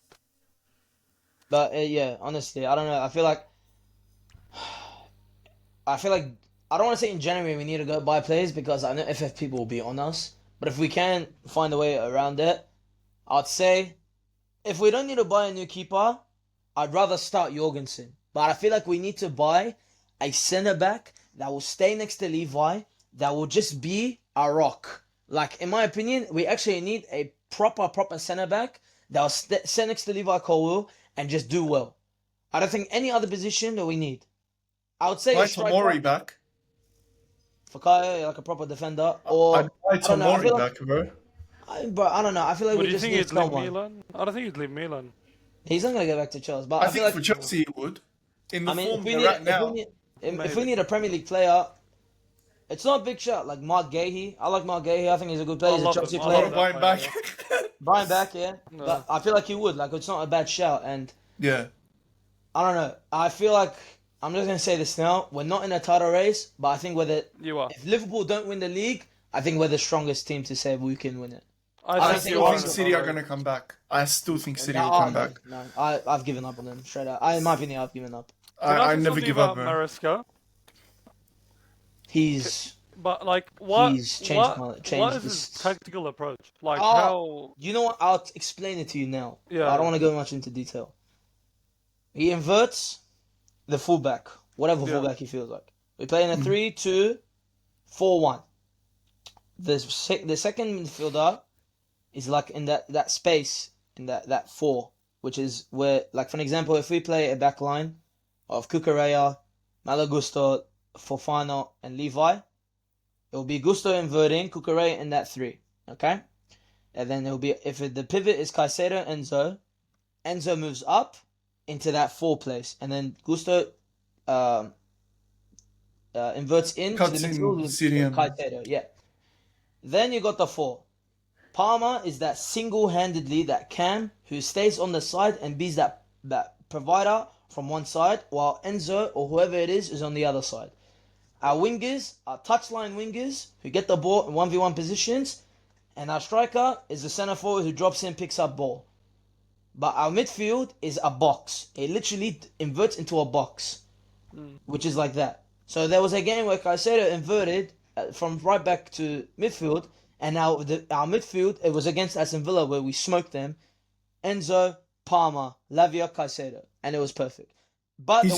But yeah, honestly, I don't know. I feel like I don't want to say in January we need to go buy players because I know FF people will be on us. But if we can find a way around it, I'd say if we don't need to buy a new keeper, I'd rather start Jorgensen. But I feel like we need to buy a centre back that will stay next to Levi, that will just be a rock. Like in my opinion, we actually need a proper centre back that will sit next to Levi Colwill and just do well. I don't think any other position that we need. I would say Buy a striker Tomori back. for Kaya, like a proper defender, or I'd buy don't know, I Tomori feel like- back, bro. I don't know. I feel like But we do you just think need he'd leave someone. Milan? I don't think he'd leave Milan. He's not gonna get back to Chelsea, but I I feel think like for Chelsea he would. In the I mean, form if we they're need, at now. if we need a Premier League player, it's not a big shot. Like Mark Gahey, I like Mark Gahey. I think he's a good player. I He's a love Chelsea him. I I player. want to buy him back. Brian back, yeah. No. But I feel like he would. Like it's not a bad shout, and Yeah. I don't know. I feel like I'm just gonna say this now. We're not in a title race, but I think You are. if Liverpool don't win the league, I think we're the strongest team to say we can win it. I don't think think you I are. think City are going to come back. I still think City will No, come back. No, I've given up on them straight out. In my opinion, I've given up. I say never something give about up, bro. Maresca? He's But like, what? He's changed what, my- what changed is his this- tactical approach? Like Oh. how? You know what? I'll explain it to you now. Yeah. I don't want to go much into detail. He inverts the fullback, whatever Yeah. fullback he feels like. We play in a 3-2-4-1. The second midfielder is like in that space in that four, which is where, like for an example, if we play a back line of Cucurella, Malagusto, Fofana, and Levi, it will be Gusto inverting, Cucurella in that three. Okay, and then it will be the pivot is Caicedo, Enzo moves up into that four place, and then Gusto inverts into Cuts the in midfield with Syrian. Caicedo. Yeah. Then you got the four. Palmer is that single-handedly that cam who stays on the side and be that provider from one side, while Enzo or whoever it is on the other side. Our wingers are touchline wingers who get the ball in 1v1 positions, and our striker is the centre forward who drops in, picks up ball. But our midfield is a box. It literally inverts into a box, which is like that. So there was a game where Caicedo inverted from right back to midfield, and now our midfield, it was against Aston Villa where we smoked them. Enzo, Palmer, Lavia, Caicedo, and it was perfect. But He's the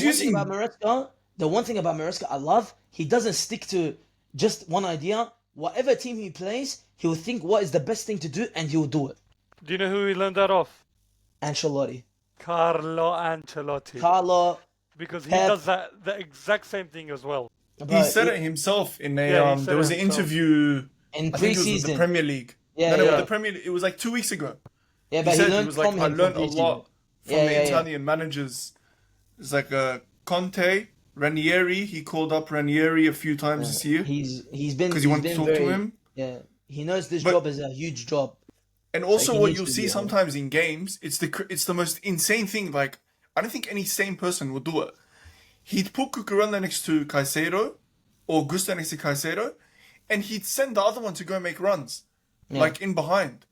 one thing about Maresca I love, he doesn't stick to just one idea. Whatever team he plays, he'll think what is the best thing to do, and he'll do it. Do you know who he learned that off? Ancelotti. Carlo Ancelotti. Carlo. Because he Pep. does the exact same thing as well. He said it himself in a. Yeah, he said there it was an himself. interview. In I think it was with the pre-season. Premier League. Yeah, no, yeah. the Premier League. It was like 2 weeks ago. Yeah, He but he said he learned was like, from I him learned a from lot from Yeah, the yeah, yeah. Italian managers. It's like Conte, Ranieri. He called up Ranieri a few times this year He's been because he wanted to talk to him. Yeah, he knows this But- job is a huge job. And also, he what needs you'll to see be on it. sometimes in games, it's the most insane thing. Like, I don't think any sane person would do it. He'd put Cucurella next to Caicedo, or Gusto next to Caicedo, and he'd send the other one to go make runs, like in behind.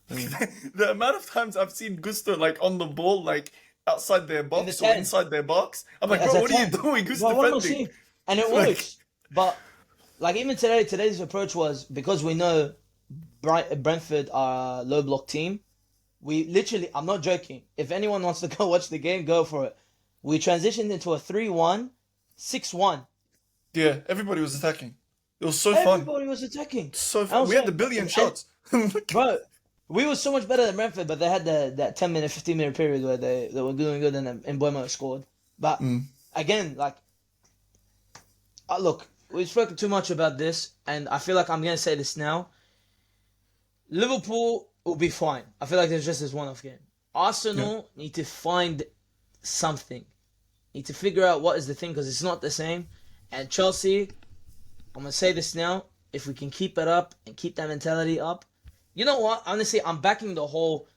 The amount of times I've seen Gusto like on the ball, like outside their box or 10. inside their box, I'm like, As bro, a what are you 10. doing? Who's Well, what am I defending? saying? And it Like- works. But like even today's approach was because we know Brentford are a low block team. We literally, I'm not joking. If anyone wants to go watch the game, go for it. We transitioned into a 3-1, 6-1. Yeah, everybody was attacking. It was so fun. Everybody was attacking. So I fun. was We had like- the billion and- shots. Bro, we were so much better than Brentford, but they had that 10-minute, 15-minute period where they were doing good and Mbuemo scored. But again, like, look, we've spoken too much about this, and I feel like I'm gonna say this now. Liverpool will be fine. I feel like there's just this one-off game. Arsenal need to find something. Need to figure out what is the thing, because it's not the same. And Chelsea, I'm gonna say this now. If we can keep it up and keep that mentality up, you know what? Honestly, I'm backing the whole.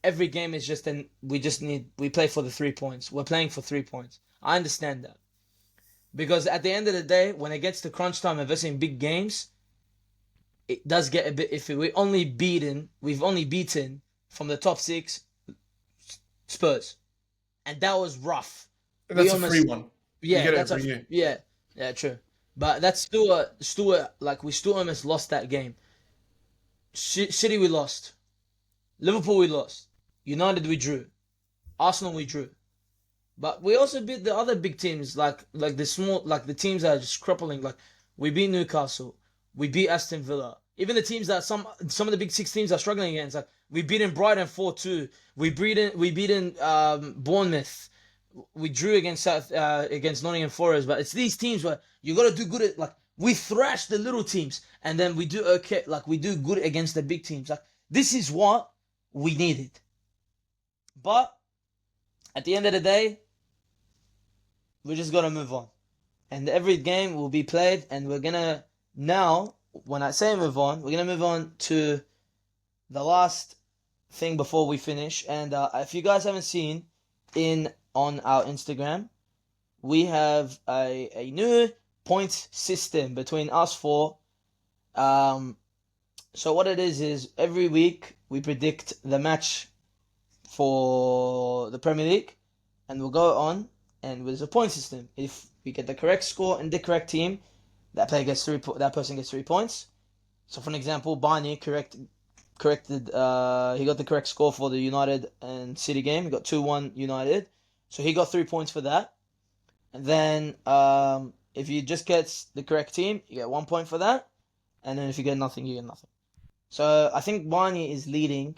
Every game is just we play for the 3 points. We're playing for 3 points. I understand that. Because at the end of the day, when it gets to crunch time, especially in big games, it does get a bit iffy. We've only beaten from the top 6 Spurs. And that was rough. And that's a free one. Yeah, you get that's it every year. yeah, true. But that's like we still almost lost that game. City we lost. Liverpool we lost. United we drew. Arsenal we drew. But we also beat the other big teams, like the teams that are just crippling. Like we beat Newcastle, we beat Aston Villa. Even the teams that some of the big 6 teams are struggling against. Like we beat in Brighton 4-2. We beat in Bournemouth. We drew against Nottingham Forest. But it's these teams where you gotta do good at, like, we thrash the little teams and then we do okay. Like we do good against the big teams. Like this is what we needed. But at the end of the day, we just gotta move on. And every game will be played, and we're gonna now, when I say move on, we're gonna move on to the last thing before we finish. And if you guys haven't seen on our Instagram, we have a new point system between us four. So what it is every week we predict the match for the Premier League, and we'll go on, and there's a point system. If we get the correct score and the correct team, that person gets 3 points. So for an example, Barney corrected. He got the correct score for the United and City game. He got 2-1 United, so he got 3 points for that. And then if you just get the correct team, you get 1 point for that. And then if you get nothing, you get nothing. So I think Barney is leading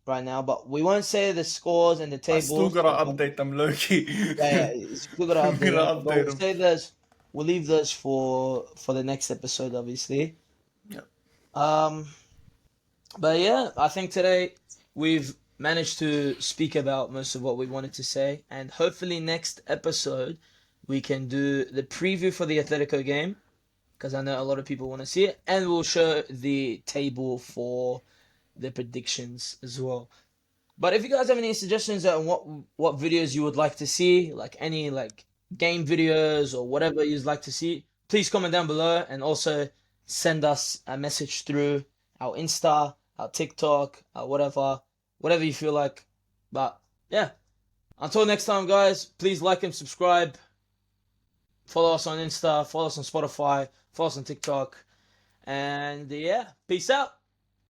right now, but we won't say the scores and the tables. I still gotta update them, Loki. Yeah, still gotta update them. But we'll say those. We'll leave those for the next episode, obviously. Yeah. But yeah, I think today we've managed to speak about most of what we wanted to say, and hopefully next episode we can do the preview for the Atletico game, because I know a lot of people want to see it, and we'll show the table for the predictions as well. But if you guys have any suggestions on what videos you would like to see, like any like game videos or whatever you'd like to see, please comment down below, and also send us a message through our Insta, our TikTok, whatever you feel like. But yeah, until next time, guys, please like and subscribe. Follow us on Insta, follow us on Spotify, follow us on TikTok, and yeah, peace out.